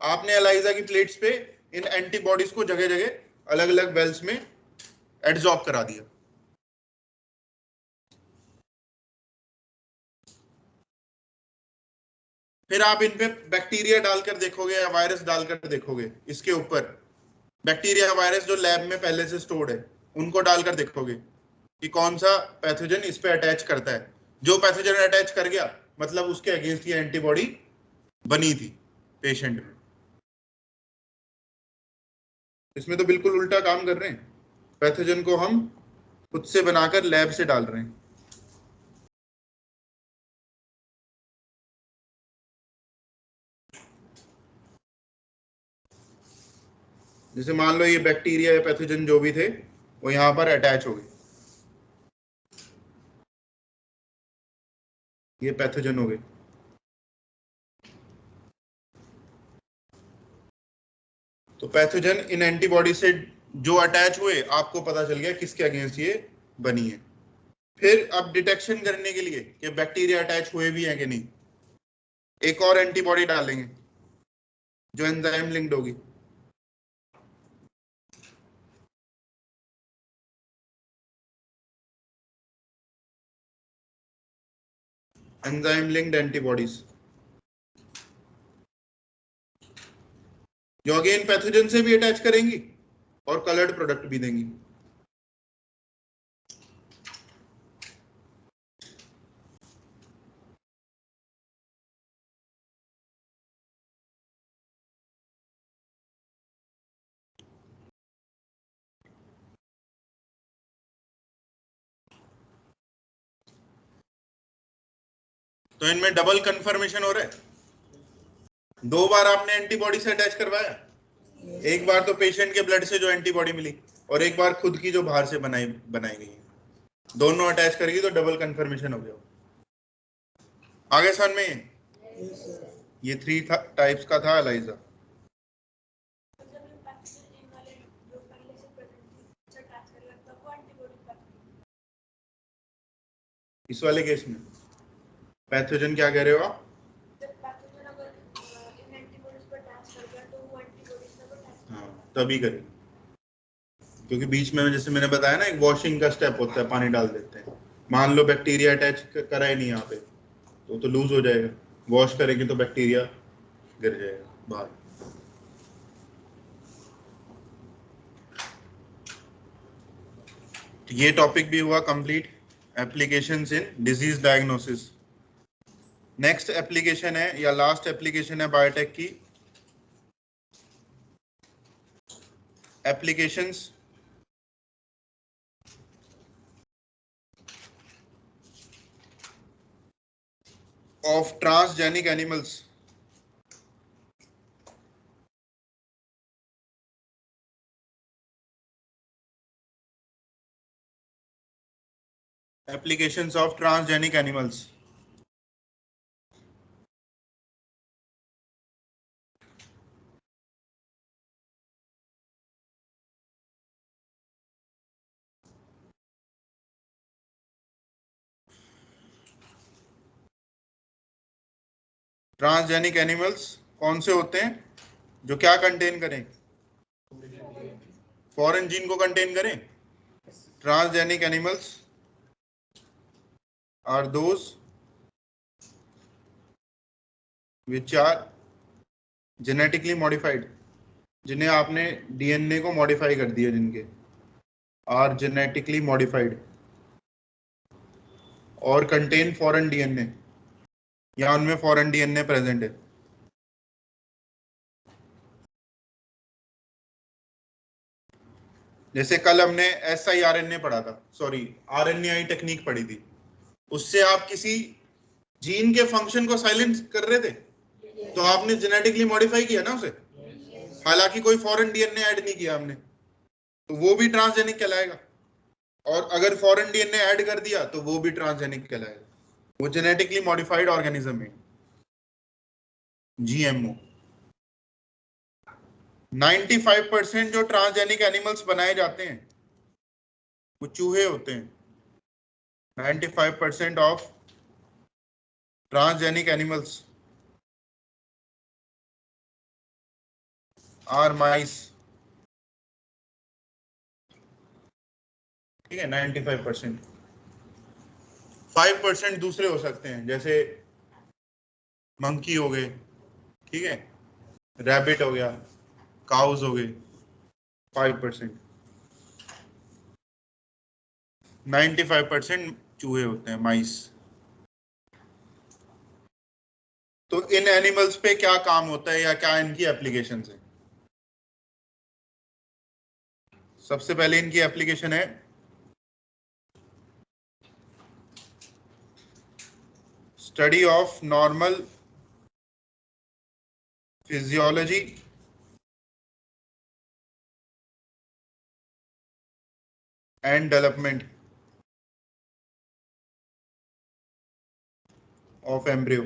A: आपने एलाइजा की प्लेट्स पे इन एंटीबॉडीज को जगह जगह अलग अलग वेल्स में एड्सॉर्ब करा दिया। फिर आप इन पे बैक्टीरिया डालकर देखोगे या वायरस डालकर देखोगे, इसके ऊपर बैक्टीरिया वायरस जो लैब में पहले से स्टोर्ड है उनको डालकर देखोगे कि कौन सा पैथोजन इस पे अटैच करता है। जो पैथोजन अटैच कर गया मतलब उसके अगेंस्ट ये एंटीबॉडी बनी थी पेशेंट में। इसमें तो बिल्कुल उल्टा काम कर रहे हैं, पैथोजन को हम खुद से बनाकर लैब से डाल रहे हैं। जैसे मान लो ये बैक्टीरिया या पैथोजन जो भी थे वो यहां पर अटैच हो गए, ये पैथोजन हो गए। तो पैथोजन इन एंटीबॉडी से जो अटैच हुए आपको पता चल गया किसके अगेंस्ट ये बनी है। फिर अब डिटेक्शन करने के लिए कि बैक्टीरिया अटैच हुए भी हैं कि नहीं, एक और एंटीबॉडी डालेंगे जो एंजाइम लिंक्ड होगी। एंजाइम लिंक्ड एंटीबॉडीज, जो अगेन पैथोजन से भी अटैच करेंगी और कलर्ड प्रोडक्ट भी देंगी। तो इनमें डबल कंफर्मेशन हो रहा है। 2 बार आपने एंटीबॉडी से अटैच करवाया, एक बार तो पेशेंट के ब्लड से जो एंटीबॉडी मिली और एक बार खुद की जो बाहर से बनाई गई है, दोनों अटैच करेगी तो डबल कंफर्मेशन हो गया। आगे समझ में? ये 3 टाइप्स का था एलाइजा। इस वाले केस में पैथोजन क्या कह रहे हो आप? हाँ, तभी करें, क्योंकि बीच में जैसे मैंने बताया ना, एक वॉशिंग का स्टेप होता है, पानी डाल देते हैं। मान लो बैक्टीरिया अटैच करा ही नहीं यहाँ पे, तो लूज हो जाएगा। वॉश करेंगे तो बैक्टीरिया गिर जाएगा बाहर। ये टॉपिक भी हुआ complete, applications in disease diagnosis. Next application है या लास्ट एप्लीकेशन है बायोटेक की, applications of transgenic animals. Applications of transgenic animals. Transgenic animals कौन से होते हैं? जो क्या कंटेन करें? फॉरेन जीन को कंटेन करें। Transgenic animals are those which are genetically modified, जिन्हें आपने डीएनए को मॉडिफाई कर दिया, जिनके आर जेनेटिकली मॉडिफाइड और कंटेन फॉरेन डीएनए, या उनमें फॉरेन डीएनए प्रेजेंट है। जैसे कल हमने siRNA पढ़ा था, सॉरी RNAi टेक्निक पढ़ी थी, उससे आप किसी जीन के फंक्शन को साइलेंस कर रहे थे, तो आपने जेनेटिकली मॉडिफाई किया ना उसे, हालांकि कोई फॉरेन डीएनए ऐड नहीं किया हमने, तो वो भी ट्रांसजेनिक कहलाएगा। और अगर फॉरेन डीएनए ऐड कर दिया तो वो भी ट्रांसजेनिक कहलाएगा। वो जेनेटिकली मॉडिफाइड ऑर्गेनिज्म है, जीएमओ। 95% जो ट्रांसजेनिक एनिमल्स बनाए जाते हैं वो चूहे होते हैं। 95% ऑफ ट्रांसजेनिक एनिमल्स आर माइस। ठीक है, 95%। 5% दूसरे हो सकते हैं, जैसे मंकी हो गए, ठीक है, रैबिट हो गया, काउज हो गए। 5%। 95% चूहे होते हैं, माइस। तो इन एनिमल्स पे क्या काम होता है या क्या इनकी एप्लीकेशंस है? सबसे पहले इनकी एप्लीकेशन है study of normal physiology and development of embryo.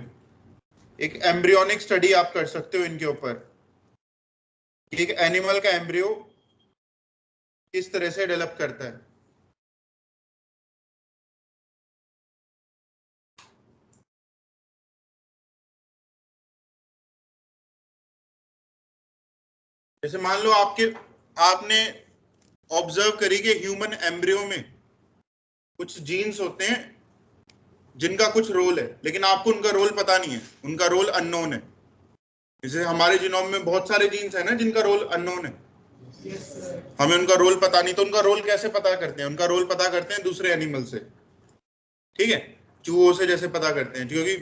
A: एक एम्ब्रियोनिक स्टडी आप कर सकते हो इनके ऊपर, एक एनिमल का एम्ब्रियो किस तरह से डेवलप करता है। जैसे मान लो आपने ऑब्जर्व करी कि ह्यूमन एम्ब्रियो में कुछ जीन्स होते हैं जिनका कुछ रोल है, लेकिन आपको उनका रोल पता नहीं है, उनका रोल अननोन है। जैसे हमारे जीनोम में बहुत सारे जीन्स है ना जिनका रोल अननोन है, हमें उनका रोल पता नहीं, तो उनका रोल कैसे पता करते हैं? उनका रोल पता करते हैं दूसरे एनिमल से, ठीक है, चूहों से जैसे पता करते हैं, क्योंकि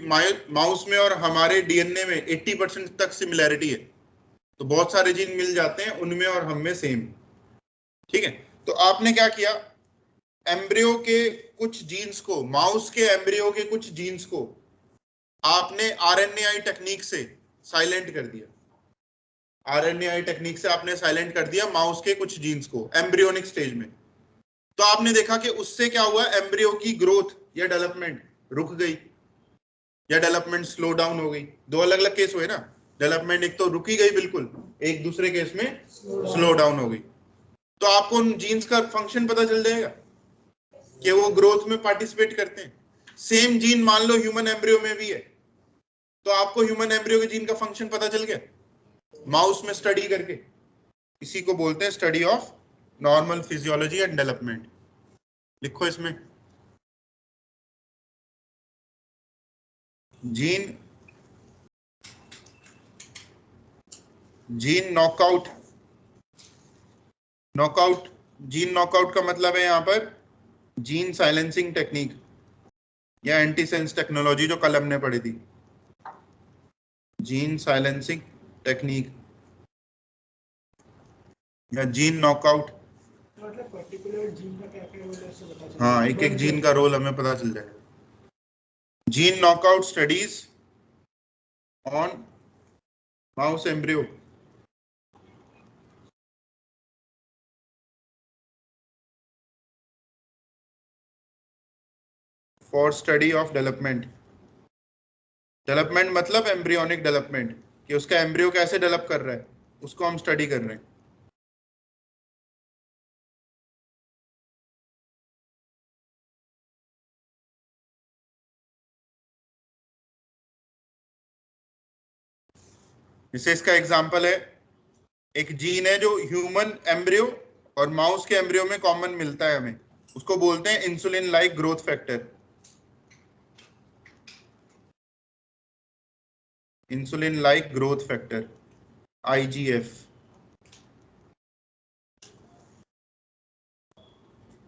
A: माउस में और हमारे डीएनए में 80% तक सिमिलैरिटी है, तो बहुत सारे जीन मिल जाते हैं उनमें और हम में सेम, ठीक है। तो आपने क्या किया, एम्ब्रियो के कुछ जीन्स को, माउस के एम्ब्रियो के कुछ जीन्स को आपने आरएनएआई टेक्निक से साइलेंट कर दिया, आरएनएआई टेक्निक से आपने साइलेंट कर दिया माउस के कुछ जीन्स को एम्ब्रियोनिक स्टेज में। तो आपने देखा कि उससे क्या हुआ, एम्ब्रियो की ग्रोथ या डेवलपमेंट रुक गई या डेवलपमेंट स्लो डाउन हो गई। दो अलग अलग केस हुए ना, डेवलपमेंट एक तो रुकी गई बिल्कुल, एक दूसरे केस में स्लो डाउन हो गई। तो आपको उन जीन्स का फंक्शन पता चल जाएगा कि वो ग्रोथ में पार्टिसिपेट करते हैं। सेम जीन मान लो ह्यूमन एम्ब्रियो में भी है, तो आपको ह्यूमन एम्ब्रियो के जीन का फंक्शन पता चल गया माउस में स्टडी करके। इसी को बोलते हैं study of normal physiology and development. लिखो इसमें, gene knockout. Knockout, gene knockout का मतलब है यहां पर जीन साइलेंसिंग टेक्निक या एंटीसेंस टेक्नोलॉजी, जो कल हमने पढ़ी थी, जीन साइलेंसिंग टेक्निक या जीन नॉकआउट।
B: मतलब पर्टिकुलर जीन का क्या क्या रोल है, उससे पता चलता
A: हाँ,
B: है।
A: एक एक जीन का रोल हमें पता चल जाएगा। Gene knockout studies on mouse embryo for study of development. Development मतलब एम्ब्रियोनिक डेवलपमेंट, कि उसका एम्ब्रियो कैसे डेवलप कर रहा है, उसको हम स्टडी कर रहे हैं। जैसे इसका एग्जांपल है, एक जीन है जो ह्यूमन एम्ब्रियो और माउस के एम्ब्रियो में कॉमन मिलता है हमें, उसको बोलते हैं insulin like growth factor. Insulin like growth factor, IGF.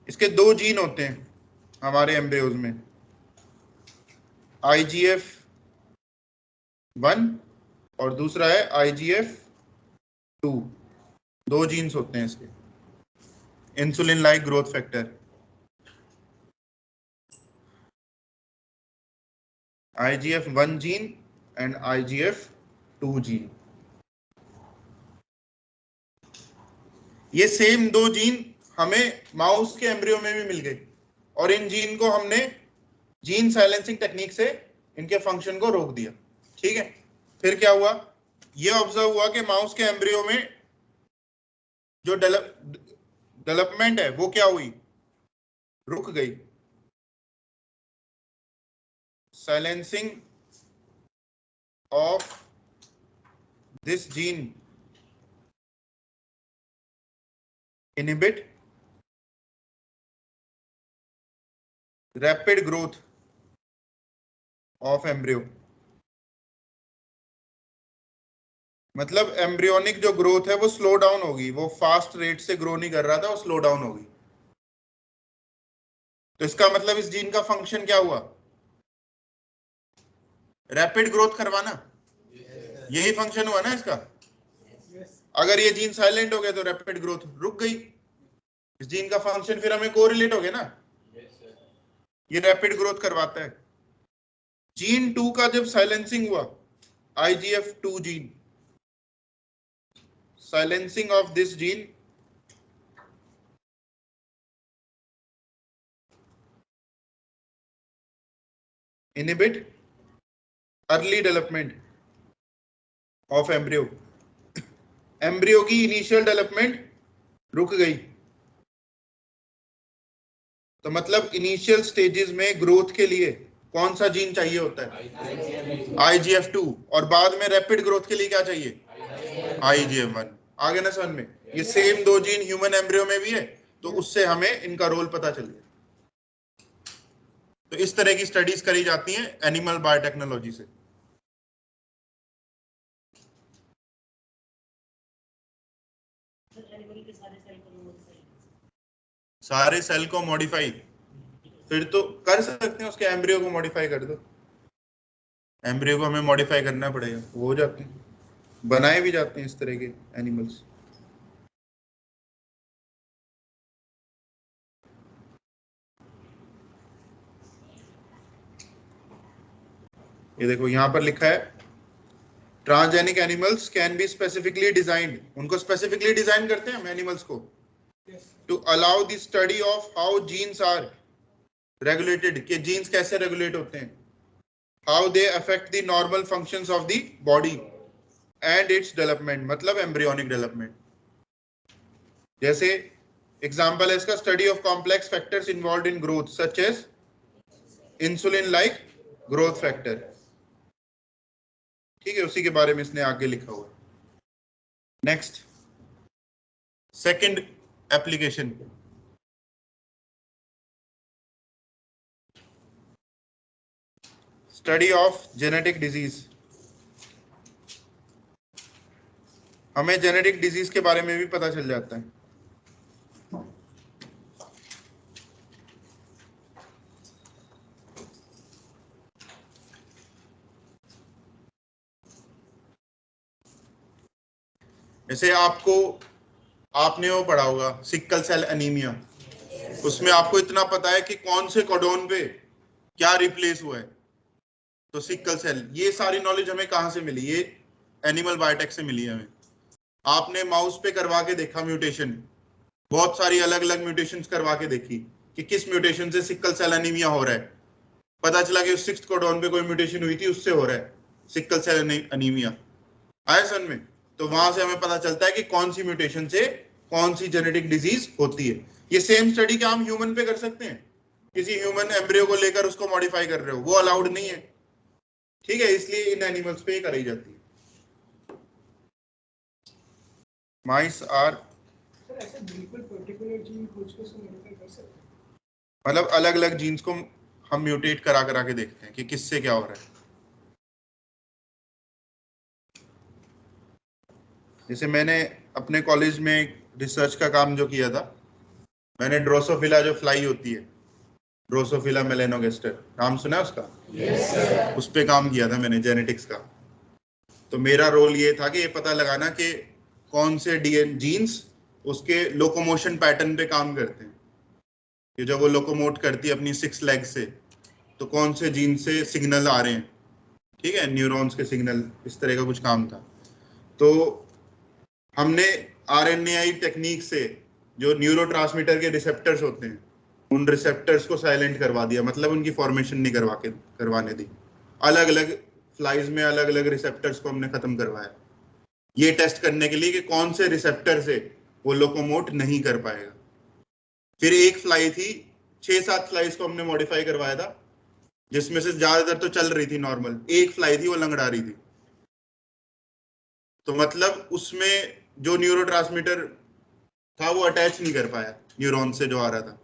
A: इसके दो जीन होते हैं हमारे एम्ब्रियोज में, आईजीएफ 1 और दूसरा है आईजीएफ 2। दो जीन्स होते हैं इसके, insulin like growth factor, IGF-1 gene and IGF-2 gene. ये सेम दो जीन हमें माउस के एम्ब्रियो में भी मिल गए, और इन जीन को हमने जीन साइलेंसिंग टेक्निक से इनके फंक्शन को रोक दिया, ठीक है। फिर क्या हुआ, ये ऑब्जर्व हुआ कि माउस के एम्ब्रियो में जो डेवलपमेंट है वो क्या हुई, रुक गई। Silencing of this gene inhibit rapid growth of embryo. मतलब एम्ब्रियोनिक जो ग्रोथ है वो स्लो डाउन होगी, वो फास्ट रेट से ग्रो नहीं कर रहा था, वो स्लो डाउन होगी। तो इसका मतलब इस जीन का फंक्शन क्या हुआ, रैपिड ग्रोथ करवाना, यही फंक्शन हुआ ना इसका। अगर ये जीन साइलेंट हो गए तो रैपिड ग्रोथ रुक गई। इस जीन का फंक्शन फिर हमें कोरिलेट हो गया ना, ये रैपिड ग्रोथ करवाता है। जीन 2 का जब साइलेंसिंग हुआ, IGF-2 gene, silencing of this gene inhibit early development of embryo. Embryo की इनिशियल डेवलपमेंट रुक गई। तो मतलब इनिशियल स्टेजेस में ग्रोथ के लिए कौन सा जीन चाहिए होता है, IGF-2, और बाद में रैपिड ग्रोथ के लिए क्या चाहिए, IGF-1। आगे ना समझ में, ये सेम दो जीन ह्यूमन एम्ब्रियो में भी है, तो उससे हमें इनका रोल पता चल गया। तो इस तरह की स्टडीज करी जाती हैं एनिमल बायोटेक्नोलॉजी से।
C: एनिमल के सारे सेल को मॉडिफाई,
A: सारे सेल को मॉडिफाई, फिर तो कर सकते हैं, उसके एम्ब्रियो को मॉडिफाई कर दो। एम्ब्रियो को हमें मॉडिफाई करना पड़ेगा, वो हो जाते हैं, बनाए भी जाते हैं इस तरह के एनिमल्स। ये देखो यहां पर लिखा है transgenic animals can be specifically designed, उनको स्पेसिफिकली डिजाइन करते हैं हम एनिमल्स को,
B: Yes.
A: To allow the study of how genes are regulated, कि जीन्स कैसे रेगुलेट होते हैं, how they affect the normal functions of the body and its development, मतलब एम्ब्रियोनिक डेवलपमेंट। जैसे एग्जांपल है इसका, study of complex factors involved in growth such as insulin like growth factor. ठीक है, उसी के बारे में इसने आगे लिखा हुआ है। Next, second application, study of genetic disease. हमें जेनेटिक डिजीज के बारे में भी पता चल जाता है। जैसे आपने वो पढ़ा होगा सिकल सेल एनीमिया, उसमें आपको इतना पता है कि कौन से कोडोन पे क्या रिप्लेस हुआ है, तो सिकल सेल। ये सारी नॉलेज हमें कहाँ से मिली? ये एनिमल बायोटेक से मिली है हमें। आपने माउस पे करवा के देखा म्यूटेशन, बहुत सारी अलग अलग म्यूटेशंस करवा के देखी कि किस म्यूटेशन से सिकल सेल एनीमिया हो रहा है, पता चला कि उस 6th कोडोन पे कोई म्यूटेशन हुई थी, उससे हो रहा है सिकल सेल एनीमिया। आया सन में? तो वहां से हमें पता चलता है कि कौन सी म्यूटेशन से कौन सी जेनेटिक डिजीज होती है। ये सेम स्टडी क्या हम ह्यूमन पे कर सकते हैं? किसी ह्यूमन एम्ब्रियो को लेकर उसको मॉडिफाई कर रहे हो, वो अलाउड नहीं है। ठीक है, इसलिए इन एनिमल्स पे ही कराई जाती है। माइस आर,
B: सर ऐसे बिल्कुल पर्टिकुलर जीन खोज के उसको मॉडिफाई कर सकते हैं?
A: मतलब अलग अलग जीन्स को हम म्यूटेट करा करा के देखते हैं कि किससे क्या हो रहा है। जैसे मैंने अपने कॉलेज में रिसर्च का काम जो किया था, मैंने ड्रोसोफिला जो फ्लाई होती है, ड्रोसोफिला मेलेनोगेस्टर, नाम सुना है उसका? yes, उस पे काम किया था मैंने, जेनेटिक्स का। तो मेरा रोल ये था कि ये पता लगाना कि कौन से डीएन जीन्स उसके लोकोमोशन पैटर्न पे काम करते हैं, कि जब वो लोकोमोट करती है अपनी 6 लेग से, तो कौन से जीन से सिग्नल आ रहे हैं। ठीक है, न्यूरॉन्स के सिग्नल, इस तरह का कुछ काम था। तो हमने आरएनएआई टेक्निक से जो न्यूरोट्रांसमीटर के रिसेप्टर्स होते हैं, उन रिसेप्टर्स को साइलेंट करवा दिया, मतलब उनकी फॉर्मेशन नहीं करवाने दी। अलग अलग फ्लाइज में अलग अलग रिसेप्टर्स को हमने खत्म करवाया, ये टेस्ट करने के लिए कि कौन से रिसेप्टर से वो लोकोमोट नहीं कर पाएगा। फिर एक फ्लाई थी, 6-7 फ्लाइज को हमने मॉडिफाई करवाया था, जिसमें से ज्यादातर तो चल रही थी नॉर्मल, एक फ्लाई थी वो लंगड़ा रही थी। तो मतलब उसमें जो न्यूरोट्रांसमीटर था वो अटैच नहीं कर पाया न्यूरॉन से जो आ रहा था,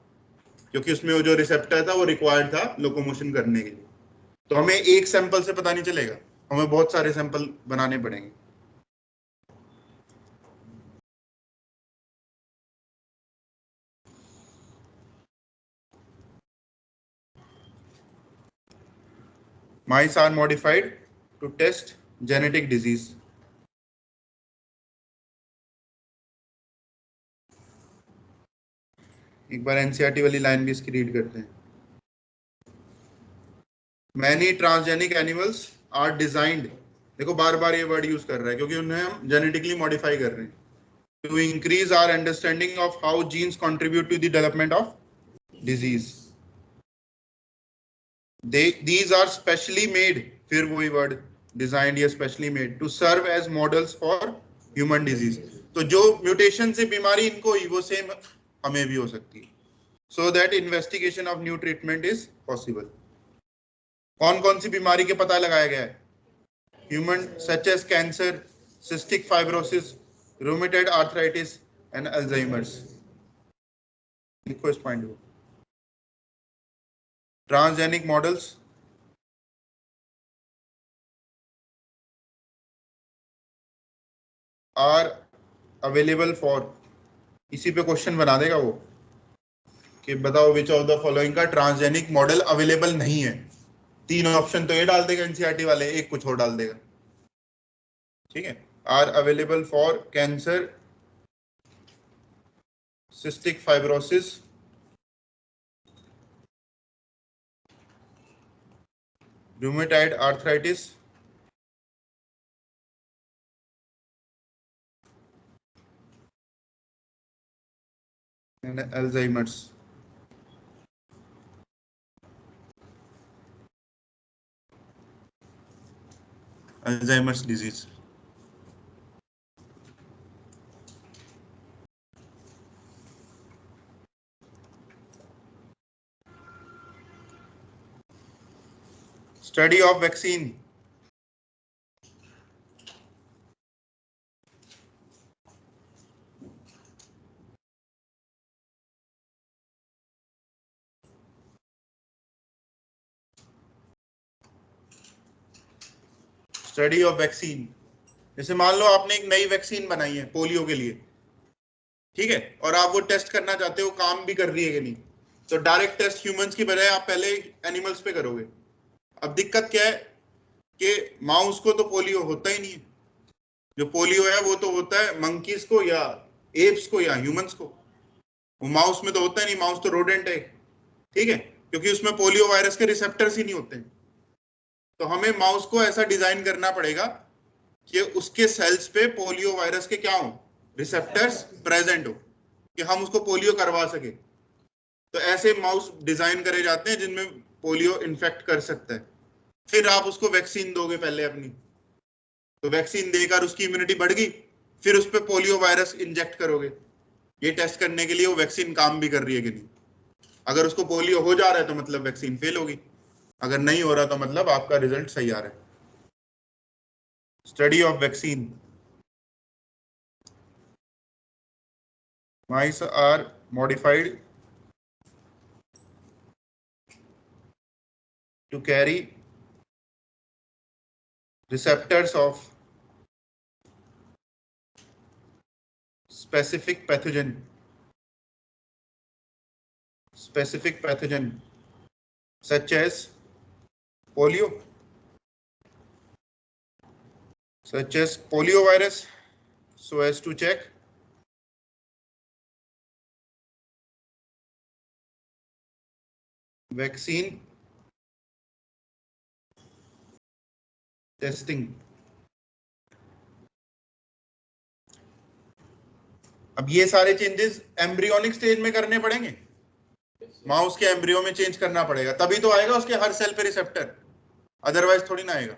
A: क्योंकि उसमें वो जो रिसेप्टर था वो रिक्वायर्ड था लोकोमोशन करने के लिए। तो हमें एक सैंपल से पता नहीं चलेगा, हमें बहुत सारे सैंपल बनाने पड़ेंगे। Mice are modified to test genetic disease. एक बार एनसीईआरटी वाली लाइन भी इसकी रीड करते हैं। Many transgenic animals are designed, देखो बार बार ये वर्ड यूज कर रहा है क्योंकि उन्हें हम जेनेटिकली मॉडिफाई कर रहे हैं, to increase our understanding of how genes contribute to the development of disease. These are specially made, फिर वही वर्ड designed या specially made to serve as models for human disease. तो जो म्यूटेशन से बीमारी इनको हुई वो सेम हमें भी हो सकती है, so that investigation of new treatment is possible. कौन कौन सी बीमारी के पता लगाया गया है? Human such as cancer, cystic fibrosis, rheumatoid arthritis and Alzheimer's. लिखो इस पॉइंट को। Transgenic models are available for, इसी पे क्वेश्चन बना देगा वो कि बताओ विच ऑफ द फॉलोइंग का ट्रांसजेनिक मॉडल अवेलेबल नहीं है। 3 ऑप्शन तो ये डाल देगा एनसीईआरटी वाले, एक कुछ और डाल देगा। ठीक है, are available for cancer, cystic fibrosis, rheumatoid arthritis, and Alzheimer's. Alzheimer's disease. Study of vaccine. Study of vaccine, जैसे मान लो आपने एक नई वैक्सीन बनाई है पोलियो के लिए, ठीक है, और आप वो टेस्ट करना चाहते हो काम भी कर रही है कि नहीं, तो डायरेक्ट टेस्ट ह्यूमंस की बजाय आप पहले एनिमल्स पे करोगे। अब दिक्कत क्या है कि माउस को तो पोलियो होता ही नहीं है, जो पोलियो है वो तो होता है मंकीज को या एप्स को या ह्यूमंस को, वो माउस में तो होता ही नहीं, माउस तो रोडेंट है, ठीक है, क्योंकि उसमें पोलियो वायरस के रिसेप्टर्स ही नहीं होते। तो हमें माउस को ऐसा डिजाइन करना पड़ेगा कि उसके सेल्स पे पोलियो वायरस के क्या हो, रिसेप्टर्स प्रेजेंट हो, कि हम उसको पोलियो करवा सके। तो ऐसे माउस डिजाइन करे जाते हैं जिनमें पोलियो इन्फेक्ट कर सकता है, फिर आप उसको वैक्सीन दोगे पहले अपनी, तो वैक्सीन देकर उसकी इम्यूनिटी बढ़ गई, फिर उस पर पोलियो वायरस इंजेक्ट करोगे, ये टेस्ट करने के लिए वो वैक्सीन काम भी कर रही है कि नहीं। अगर उसको पोलियो हो जा रहा है तो मतलब वैक्सीन फेल होगी, अगर नहीं हो रहा तो मतलब आपका रिजल्ट सही आ रहा है। Study of vaccine, mice are modified to carry receptors of specific pathogen such as polio virus, so as to check vaccine testing। अब ये सारे चेंजेस एम्ब्रियोनिक स्टेज में करने पड़ेंगे, माउस के एम्ब्रियो में चेंज करना पड़ेगा, तभी तो आएगा उसके हर सेल पे रिसेप्टर, अदरवाइज थोड़ी ना आएगा।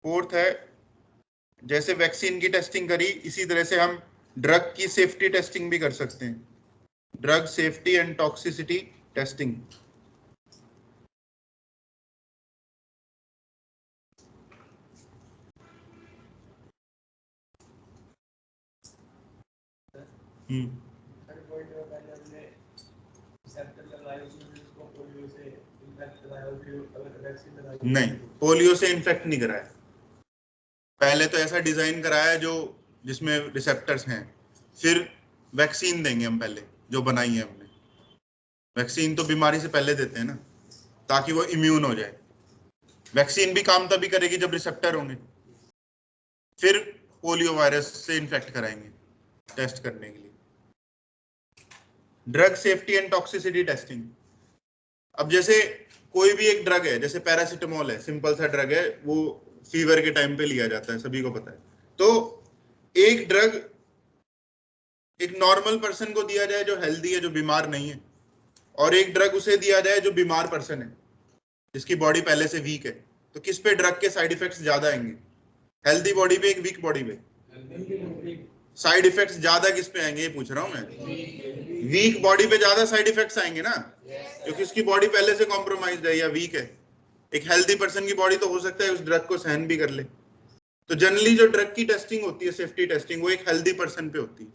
A: फोर्थ है, जैसे वैक्सीन की टेस्टिंग करी इसी तरह से हम ड्रग की सेफ्टी टेस्टिंग भी कर सकते हैं, drug safety and toxicity testing. नहीं, पोलियो से इन्फेक्ट नहीं कराया, पहले तो ऐसा डिजाइन कराया जो जिसमें रिसेप्टर्स हैं, फिर वैक्सीन देंगे हम पहले जो बनाई है हमने। वैक्सीन तो बीमारी से पहले देते हैं ना, ताकि वो इम्यून हो जाए। वैक्सीन भी काम तभी करेगी जब रिसेप्टर होंगे, फिर पोलियो वायरस से इन्फेक्ट कराएंगे टेस्ट करने के लिए। Drug safety and toxicity testing, अब जैसे कोई भी एक ड्रग है, जैसे पैरासिटामोल है, सिंपल सा ड्रग है, वो फीवर के टाइम पे लिया जाता है, सभी को पता है। तो एक ड्रग एक नॉर्मल पर्सन को दिया जाए जो हेल्दी है, जो बीमार नहीं है, और एक ड्रग उसे दिया जाए जो बीमार पर्सन है, जिसकी बॉडी पहले से वीक है, तो किस पे ड्रग के साइड इफेक्ट्स ज्यादा आएंगे, हेल्दी बॉडी पे, एक वीक बॉडी पे? साइड इफेक्ट्स ज्यादा किस पे आएंगे, ये पूछ रहा हूं मैं। वीक बॉडी पे ज्यादा साइड इफेक्ट्स आएंगे ना, क्योंकि उसकी बॉडी पहले से कॉम्प्रोमाइज्ड है या वीक है। एक हेल्दी पर्सन की बॉडी तो हो सकता है उस ड्रग को सहन भी कर ले, तो जनरली जो ड्रग की टेस्टिंग होती है, सेफ्टी टेस्टिंग, वो एक हेल्दी पर्सन पे होती है,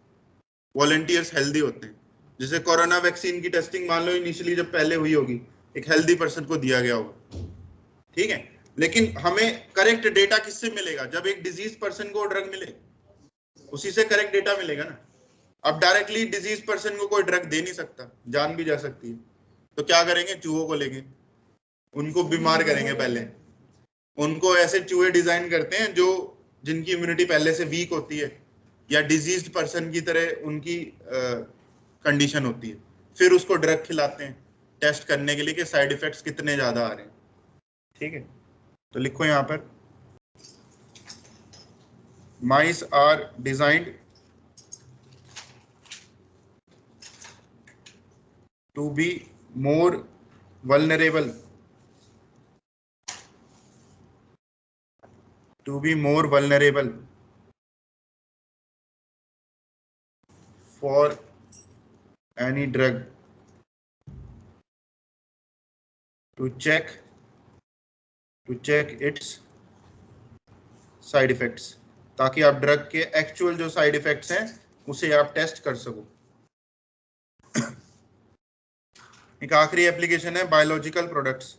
A: वॉलंटियर्स हेल्दी होते हैं। जैसे कोरोना वैक्सीन की टेस्टिंग मान लो इनिशियली जब पहले हुई होगी, एक हेल्दी पर्सन को दिया गया होगा, ठीक है। लेकिन हमें करेक्ट डेटा किससे मिलेगा? जब एक डिजीज पर्सन को ड्रग मिले, उसी से करेक्ट डेटा मिलेगा ना। अब डायरेक्टली डिजीज पर्सन को कोई ड्रग दे नहीं सकता, जान भी जा सकती है। तो क्या करेंगे? चूहों को लेंगे, उनको बीमार करेंगे पहले। उनको ऐसे चूहे डिजाइन करते हैं जो जिनकी इम्यूनिटी पहले से वीक होती है या डिजीज्ड पर्सन की तरह उनकी कंडीशन होती है, फिर उसको ड्रग खिलाते हैं टेस्ट करने के लिए कि साइड इफेक्ट्स कितने ज्यादा आ रहे हैं, ठीक है। तो लिखो यहां पर, mice are designed to be more vulnerable for any drug to check its side effects, ताकि आप ड्रग के एक्चुअल जो साइड इफेक्ट्स हैं उसे आप टेस्ट कर सको। एक आखिरी एप्लीकेशन है बायोलॉजिकल प्रोडक्ट्स।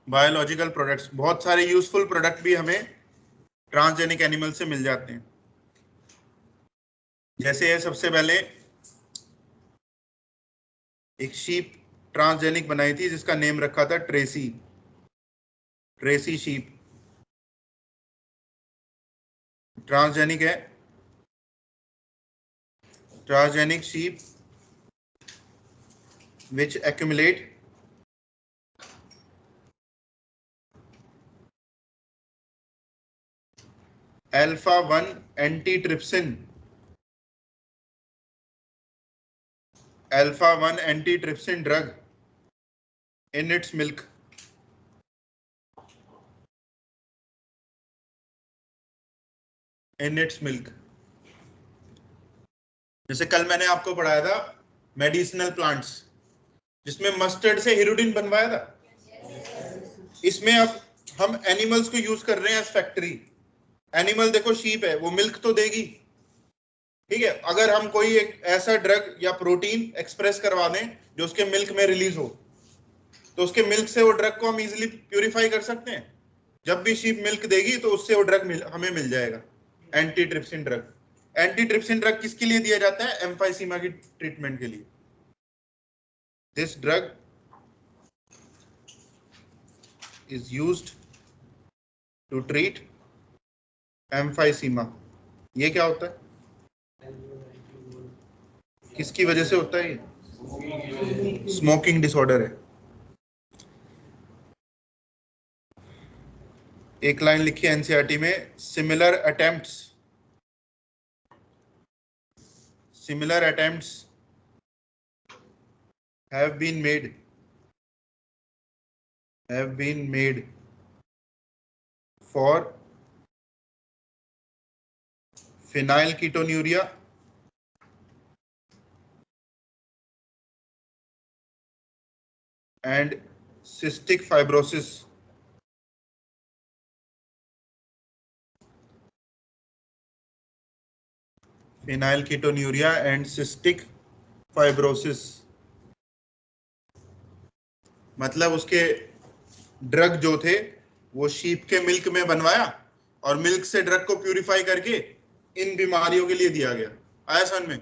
A: बायोलॉजिकल प्रोडक्ट्स, बहुत सारे यूजफुल प्रोडक्ट भी हमें ट्रांसजेनिक एनिमल से मिल जाते हैं। जैसे है, सबसे पहले एक शीप ट्रांसजेनिक बनाई थी जिसका नेम रखा था ट्रेसी शीप। ट्रांसजेनिक है, transgenic sheep which accumulate alpha-1 antitrypsin drug in its milk। जैसे कल मैंने आपको पढ़ाया था मेडिसिनल प्लांट्स, जिसमें मस्टर्ड से हिरुडिन बनवाया था। इसमें अब हम एनिमल्स को यूज कर रहे हैं एज फैक्ट्री। एनिमल देखो शीप है, वो मिल्क तो देगी, ठीक है। अगर हम कोई एक ऐसा ड्रग या प्रोटीन एक्सप्रेस करवा दें जो उसके मिल्क में रिलीज हो, तो उसके मिल्क से वो ड्रग को हम इजीली प्यूरिफाई कर सकते हैं। जब भी शीप मिल्क देगी तो उससे वो ड्रग हमें मिल जाएगा, एंटीट्रिप्सिन ड्रग। एंटीट्रिप्सिन ड्रग किसके लिए दिया जाता है? एम्फाइसीमा की ट्रीटमेंट के लिए। This drug is used to treat emphysema. ये क्या होता है? किसकी वजह से होता है ये? स्मोकिंग डिसऑर्डर है। एक लाइन लिखी है एनसीईआरटी में, similar attempts have been made for phenylketonuria and cystic fibrosis। phenylketonuria and cystic fibrosis मतलब उसके ड्रग जो थे वो शीप के मिल्क में बनवाया और मिल्क से ड्रग को प्यूरिफाई करके इन बीमारियों के लिए दिया गया। आया समझ में?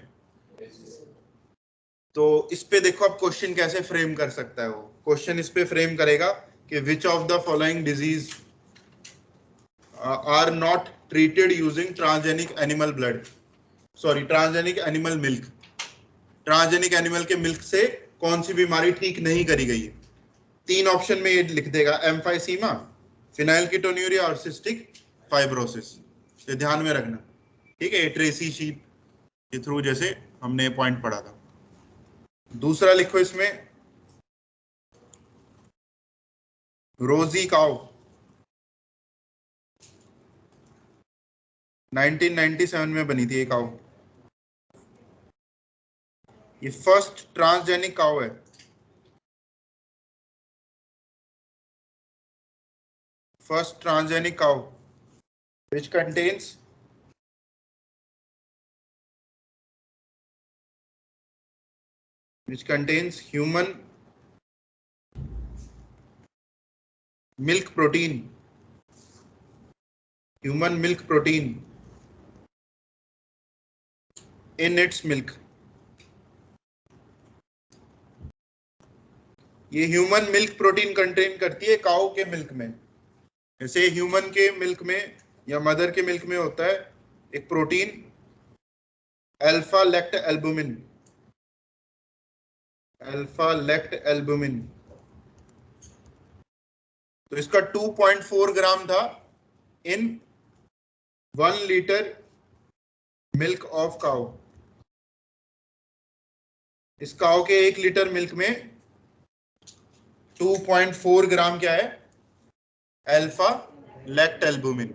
A: तो इस पे देखो अब क्वेश्चन कैसे फ्रेम कर सकता है वो। क्वेश्चन इस पे फ्रेम करेगा कि which of the following disease are not treated using transgenic animal milk. Transgenic animal के मिल्क से कौन सी बीमारी ठीक नहीं करी गई है? 3 ऑप्शन में ये लिख देगा, एम्फाइसीमा, फिनाइलकीटोन्यूरिया और सिस्टिक फाइब्रोसिस। ये ध्यान में रखना, ठीक है। ट्रेसी शीप के थ्रू जैसे हमने ये पॉइंट पढ़ा था। दूसरा लिखो इसमें, रोजी काउ 1997 में बनी थी ये काउ। ये फर्स्ट ट्रांसजेनिक काउ है। First transgenic cow which contains human milk protein in its milk। ये ह्यूमन मिल्क प्रोटीन कंटेन करती है काऊ के मिल्क में। जैसे ह्यूमन के मिल्क में या मदर के मिल्क में होता है एक प्रोटीन अल्फा लेक्ट एल्बुमिन। तो इसका 2.4 ग्राम था इन 1 लीटर मिल्क ऑफ काउ। इस काउ के 1 लीटर मिल्क में 2.4 ग्राम क्या है, अल्फा लेक्ट एल्बुमिन।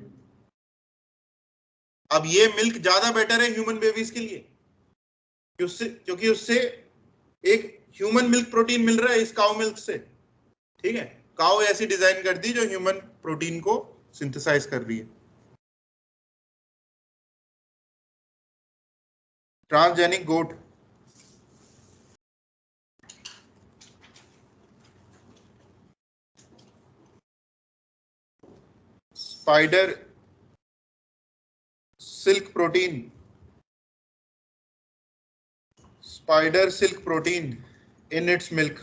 A: अब ये मिल्क ज्यादा बेटर है ह्यूमन बेबीज के लिए, क्योंकि उससे एक ह्यूमन मिल्क प्रोटीन मिल रहा है इस काउ मिल्क से। ठीक है, काउ ऐसी डिजाइन कर दी जो ह्यूमन प्रोटीन को सिंथेसाइज कर रही है। Transgenic goat, spider silk protein in its milk.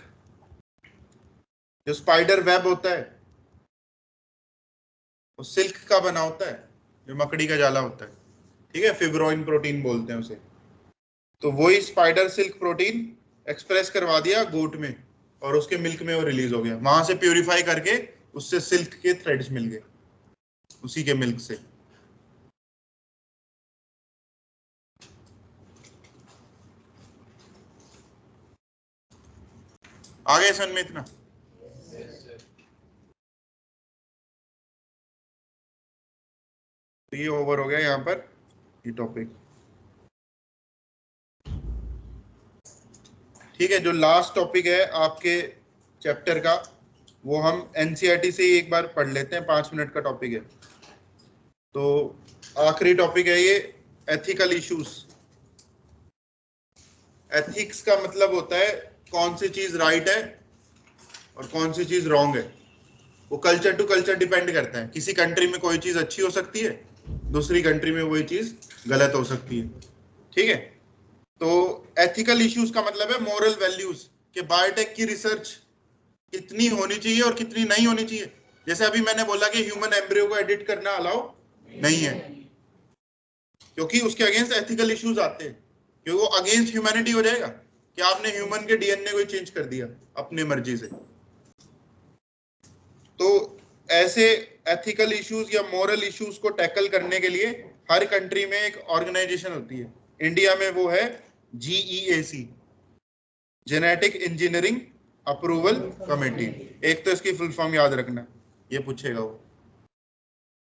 A: जो स्पाइडर वेब होता है वो सिल्क का बना होता है, जो मकड़ी का जाला होता है। ठीक है, फिब्रोइन प्रोटीन बोलते हैं उसे। तो वही स्पाइडर सिल्क प्रोटीन एक्सप्रेस करवा दिया गोट में और उसके मिल्क में वो रिलीज हो गया। वहां से प्यूरिफाई करके उससे सिल्क के थ्रेड्स मिल गए उसी के मिल्क से। आगे सन में इतना। तो ये ओवर हो गया यहाँ पर ये टॉपिक। ठीक है, जो लास्ट टॉपिक है आपके चैप्टर का वो हम एनसीईआरटी से ही एक बार पढ़ लेते हैं, 5 मिनट का टॉपिक है। तो आखिरी टॉपिक है ये एथिकल इश्यूज। एथिक्स का मतलब होता है कौन सी चीज राइट है और कौन सी चीज रॉन्ग है। वो कल्चर टू कल्चर डिपेंड करता है। किसी कंट्री में कोई चीज अच्छी हो सकती है, दूसरी कंट्री में वही चीज गलत हो सकती है। ठीक है, तो एथिकल इश्यूज का मतलब है मोरल वैल्यूज कि बायोटेक की रिसर्च कितनी होनी चाहिए और कितनी नहीं होनी चाहिए। जैसे अभी मैंने बोला कि ह्यूमन एम्ब्रियो को एडिट करना अलाउ नहीं है, क्योंकि उसके अगेंस्ट एथिकल इश्यूज आते हैं, क्योंकि वो अगेंस्ट ह्यूमैनिटी हो जाएगा कि आपने ह्यूमन के डीएनए को चेंज कर दिया अपनी मर्जी से। तो ऐसे एथिकल इश्यूज या मोरल इश्यूज को टैकल करने के लिए हर कंट्री में एक ऑर्गेनाइजेशन होती है। इंडिया में वो है GEAC, genetic engineering approval committee. एक तो इसकी फुल फॉर्म याद रखना, ये पूछेगा वो।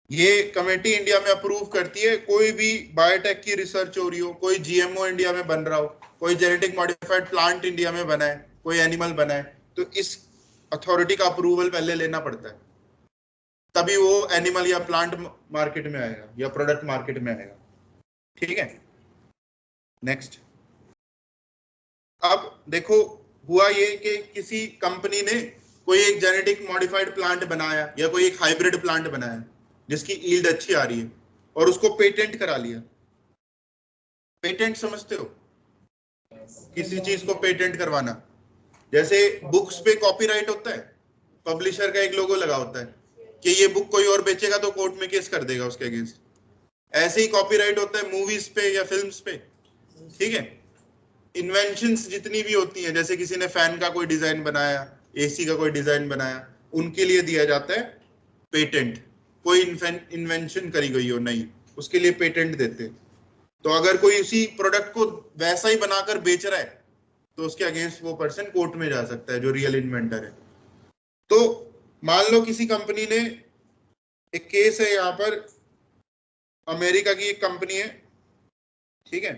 A: ये कमेटी इंडिया में अप्रूव करती है कोई भी बायोटेक की रिसर्च हो रही हो, कोई GMO इंडिया में बन रहा हो, कोई जेनेटिक मॉडिफाइड प्लांट इंडिया में बना है, कोई एनिमल बना है, तो इस अथॉरिटी का अप्रूवल पहले लेना पड़ता है, तभी वो एनिमल या प्लांट मार्केट में आएगा या प्रोडक्ट मार्केट में आएगा। ठीक है, नेक्स्ट। अब देखो हुआ ये कि किसी कंपनी ने कोई एक जेनेटिक मॉडिफाइड प्लांट बनाया या कोई एक हाइब्रिड प्लांट बनाया जिसकी ईल्ड अच्छी आ रही है और उसको पेटेंट करा लिया। पेटेंट समझते हो, किसी चीज को पेटेंट करवाना। जैसे बुक्स पे कॉपीराइट होता है, पब्लिशर का एक लोगो लगा होता है कि ये बुक कोई और बेचेगा तो कोर्ट में केस कर देगा उसके अगेंस्ट। ऐसे ही कॉपीराइट होता है मूवीज पे या फिल्म्स पे। ठीक है, इन्वेंशंस जितनी भी होती हैं, जैसे किसी ने फैन का कोई डिजाइन बनाया, AC का कोई डिजाइन बनाया, उनके लिए दिया जाता है पेटेंट। कोई इन्वेंशन करी गई हो नहीं, उसके लिए पेटेंट देते हैं। तो अगर कोई उसी प्रोडक्ट को वैसा ही बनाकर बेच रहा है तो उसके अगेंस्ट वो पर्सन कोर्ट में जा सकता है, जो रियल इन्वेंटर है। तो मान लो किसी कंपनी ने, एक केस है यहाँ पर, अमेरिका की एक कंपनी है, ठीक है,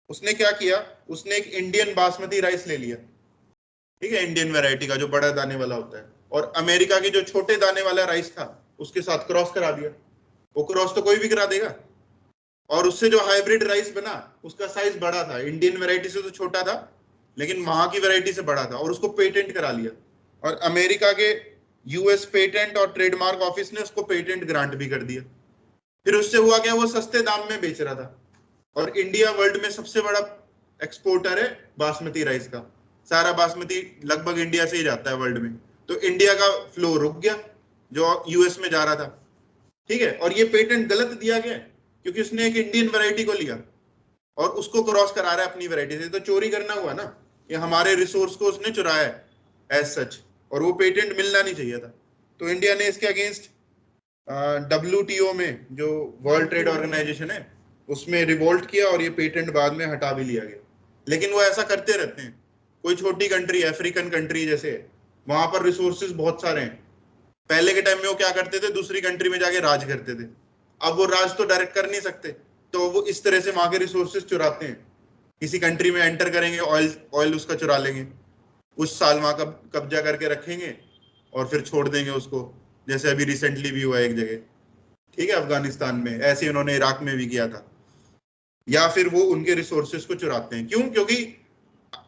A: उसने क्या किया, उसने एक इंडियन बासमती राइस ले लिया, ठीक है, इंडियन वैरायटी का जो बड़ा दाने वाला होता है, और अमेरिका की जो छोटे दाने वाला राइस था उसके साथ क्रॉस करा दिया। वो क्रॉस तो कोई भी करा देगा, और उससे जो हाइब्रिड राइस बना उसका साइज बड़ा था, इंडियन वैरायटी से तो छोटा था लेकिन वहां की वैरायटी से बड़ा था, और उसको पेटेंट करा लिया। और अमेरिका के यूएस पेटेंट और ट्रेडमार्क ऑफिस ने उसको पेटेंट ग्रांट भी कर दिया। फिर उससे हुआ क्या, वो सस्ते दाम में बेच रहा था, और इंडिया वर्ल्ड में सबसे बड़ा एक्सपोर्टर है बासमती राइस का, सारा बासमती लगभग इंडिया से ही जाता है वर्ल्ड में। तो इंडिया का फ्लो रुक गया जो यूएस में जा रहा था, ठीक है। और ये पेटेंट गलत दिया गया क्योंकि उसने एक इंडियन वैरायटी को लिया और उसको क्रॉस करा रहा है अपनी वैरायटी से, तो चोरी करना हुआ ना, ये हमारे रिसोर्स को उसने चुराया है एज सच, और वो पेटेंट मिलना नहीं चाहिए था। तो इंडिया ने इसके अगेंस्ट WTO में, जो वर्ल्ड ट्रेड ऑर्गेनाइजेशन है, उसमें रिवोल्ट किया और ये पेटेंट बाद में हटा भी लिया गया। लेकिन वो ऐसा करते रहते हैं, कोई छोटी कंट्री, अफ्रीकन कंट्री जैसे, वहां पर रिसोर्सेज बहुत सारे हैं। पहले के टाइम में वो क्या करते थे, दूसरी कंट्री में जाके राज करते थे। अब वो राज तो डायरेक्ट कर नहीं सकते, तो वो इस तरह से वहां के रिसोर्सेज चुराते हैं। किसी कंट्री में एंटर करेंगे, ऑयल उसका चुरा लेंगे, कुछ साल वहां कब्जा करके रखेंगे और फिर छोड़ देंगे उसको, जैसे अभी रिसेंटली भी हुआ एक जगह, ठीक है, अफगानिस्तान में। ऐसे उन्होंने इराक में भी किया था। या फिर वो उनके रिसोर्सेज को चुराते हैं। क्यों? क्योंकि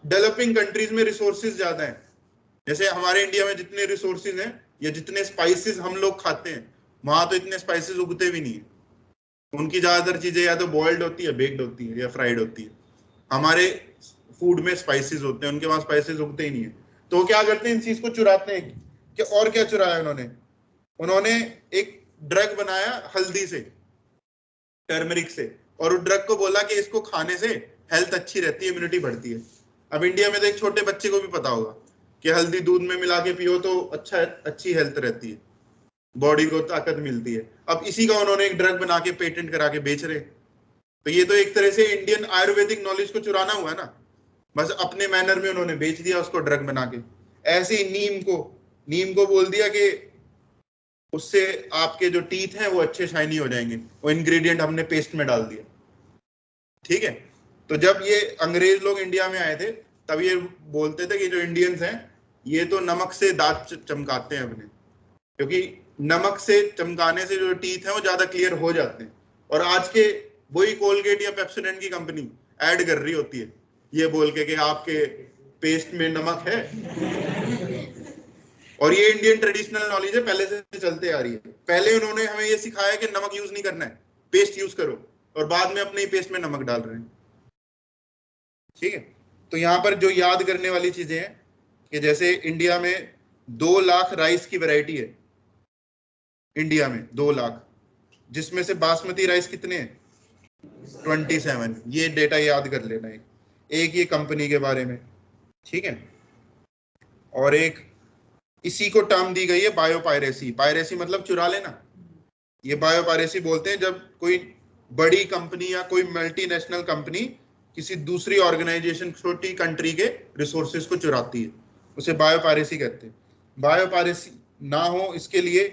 A: डेवलपिंग कंट्रीज में रिसोर्सेज ज्यादा हैं। जैसे हमारे इंडिया में जितने रिसोर्सेज हैं या जितने स्पाइसेस हम लोग खाते हैं, वहां तो इतने स्पाइसेस उगते भी नहीं है। उनकी ज्यादातर चीजें या तो बॉइल्ड होती है, बेक्ड होती है, या फ्राइड होती है। हमारे फूड में स्पाइसेस होते हैं, उनके वहां स्पाइसेस उगते ही नहीं है। तो वो क्या करते हैं, इन चीज को चुराते हैं। कि और क्या चुराया उन्होंने, उन्होंने एक ड्रग बनाया हल्दी से, टर्मरिक से, और उस ड्रग को बोला कि इसको खाने से हेल्थ अच्छी रहती है, इम्यूनिटी बढ़ती है। अब इंडिया में तो एक छोटे बच्चे को भी पता होगा कि हल्दी दूध में मिला के पियो तो अच्छी हेल्थ रहती है, बॉडी को ताकत मिलती है। अब इसी का उन्होंने एक ड्रग बना के पेटेंट करा के बेच रहे। तो ये तो एक तरह से इंडियन आयुर्वेदिक नॉलेज को चुराना हुआ ना, बस अपने मैनर में उन्होंने बेच दिया उसको ड्रग बना के। ऐसे ही नीम को बोल दिया कि उससे आपके जो टीथ हैं वो अच्छे शाइनी हो जाएंगे, वो इंग्रेडिएंट हमने पेस्ट में डाल दिया, ठीक है। तो जब ये अंग्रेज लोग इंडिया में आए थे तब ये बोलते थे कि जो इंडियंस हैं ये तो नमक से दांत चमकाते हैं अपने, क्योंकि नमक से चमकाने से जो टीथ हैं वो ज्यादा क्लियर हो जाते हैं। और आज के वही कोलगेट या पेप्सोडेंट की कंपनी ऐड कर रही होती है ये बोल के कि आपके पेस्ट में नमक है। और ये इंडियन ट्रेडिशनल नॉलेज है, पहले से चलते आ रही है। पहले उन्होंने हमें ये सिखाया कि नमक यूज नहीं करना है, पेस्ट यूज करो, और बाद में अपने ही पेस्ट में नमक डाल रहे हैं, ठीक है। तो यहाँ पर जो याद करने वाली चीजें हैं कि जैसे इंडिया में 2 लाख राइस की वैरायटी है, इंडिया में 2 लाख, जिसमें से बासमती राइस कितने हैं? 27। ये डेटा याद कर लेना है। एक ये कंपनी के बारे में, ठीक है। और एक इसी को टर्म दी गई है बायोपायरेसी। पायरेसी मतलब चुरा लेना। ये बायोपायरेसी बोलते हैं जब कोई बड़ी कंपनी या कोई मल्टीनेशनल कंपनी किसी दूसरी ऑर्गेनाइजेशन, छोटी कंट्री के रिसोर्सेज को चुराती है, उसे बायोपायरेसी कहते हैं। बायोपायरेसी ना हो इसके लिए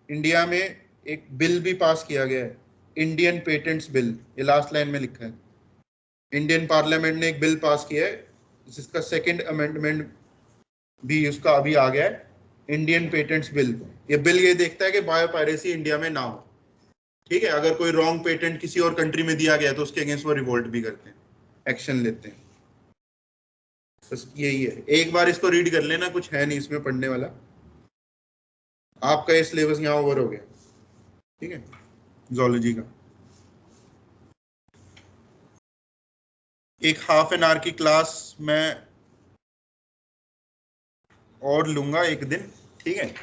A: इंडिया में एक बिल भी पास किया गया है, इंडियन पेटेंट्स बिल। ये लास्ट लाइन में लिखा है, इंडियन पार्लियामेंट ने एक बिल पास किया है जिसका 2nd अमेंडमेंट भी उसका अभी आ गया है, इंडियन पेटेंट्स बिल। ये बिल ये देखता है कि बायोपायरेसी इंडिया में ना हो, ठीक है। अगर कोई रॉन्ग पेटेंट किसी और कंट्री में दिया गया तो उसके अगेंस्ट वो रिवोल्ट भी करते हैं, एक्शन लेते हैं। बस यही है, एक बार इसको रीड कर लेना, कुछ है नहीं इसमें पढ़ने वाला। आपका ये सिलेबस यहाँ ओवर हो गया, ठीक है, जूलॉजी का। एक ½ एन आवर की क्लास मैं और लूंगा एक दिन, ठीक है,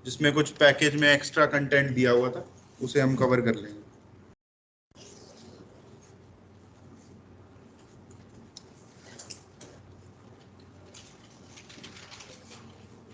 A: जिसमें कुछ पैकेज में एक्स्ट्रा कंटेंट दिया हुआ था, उसे हम कवर कर लेंगे।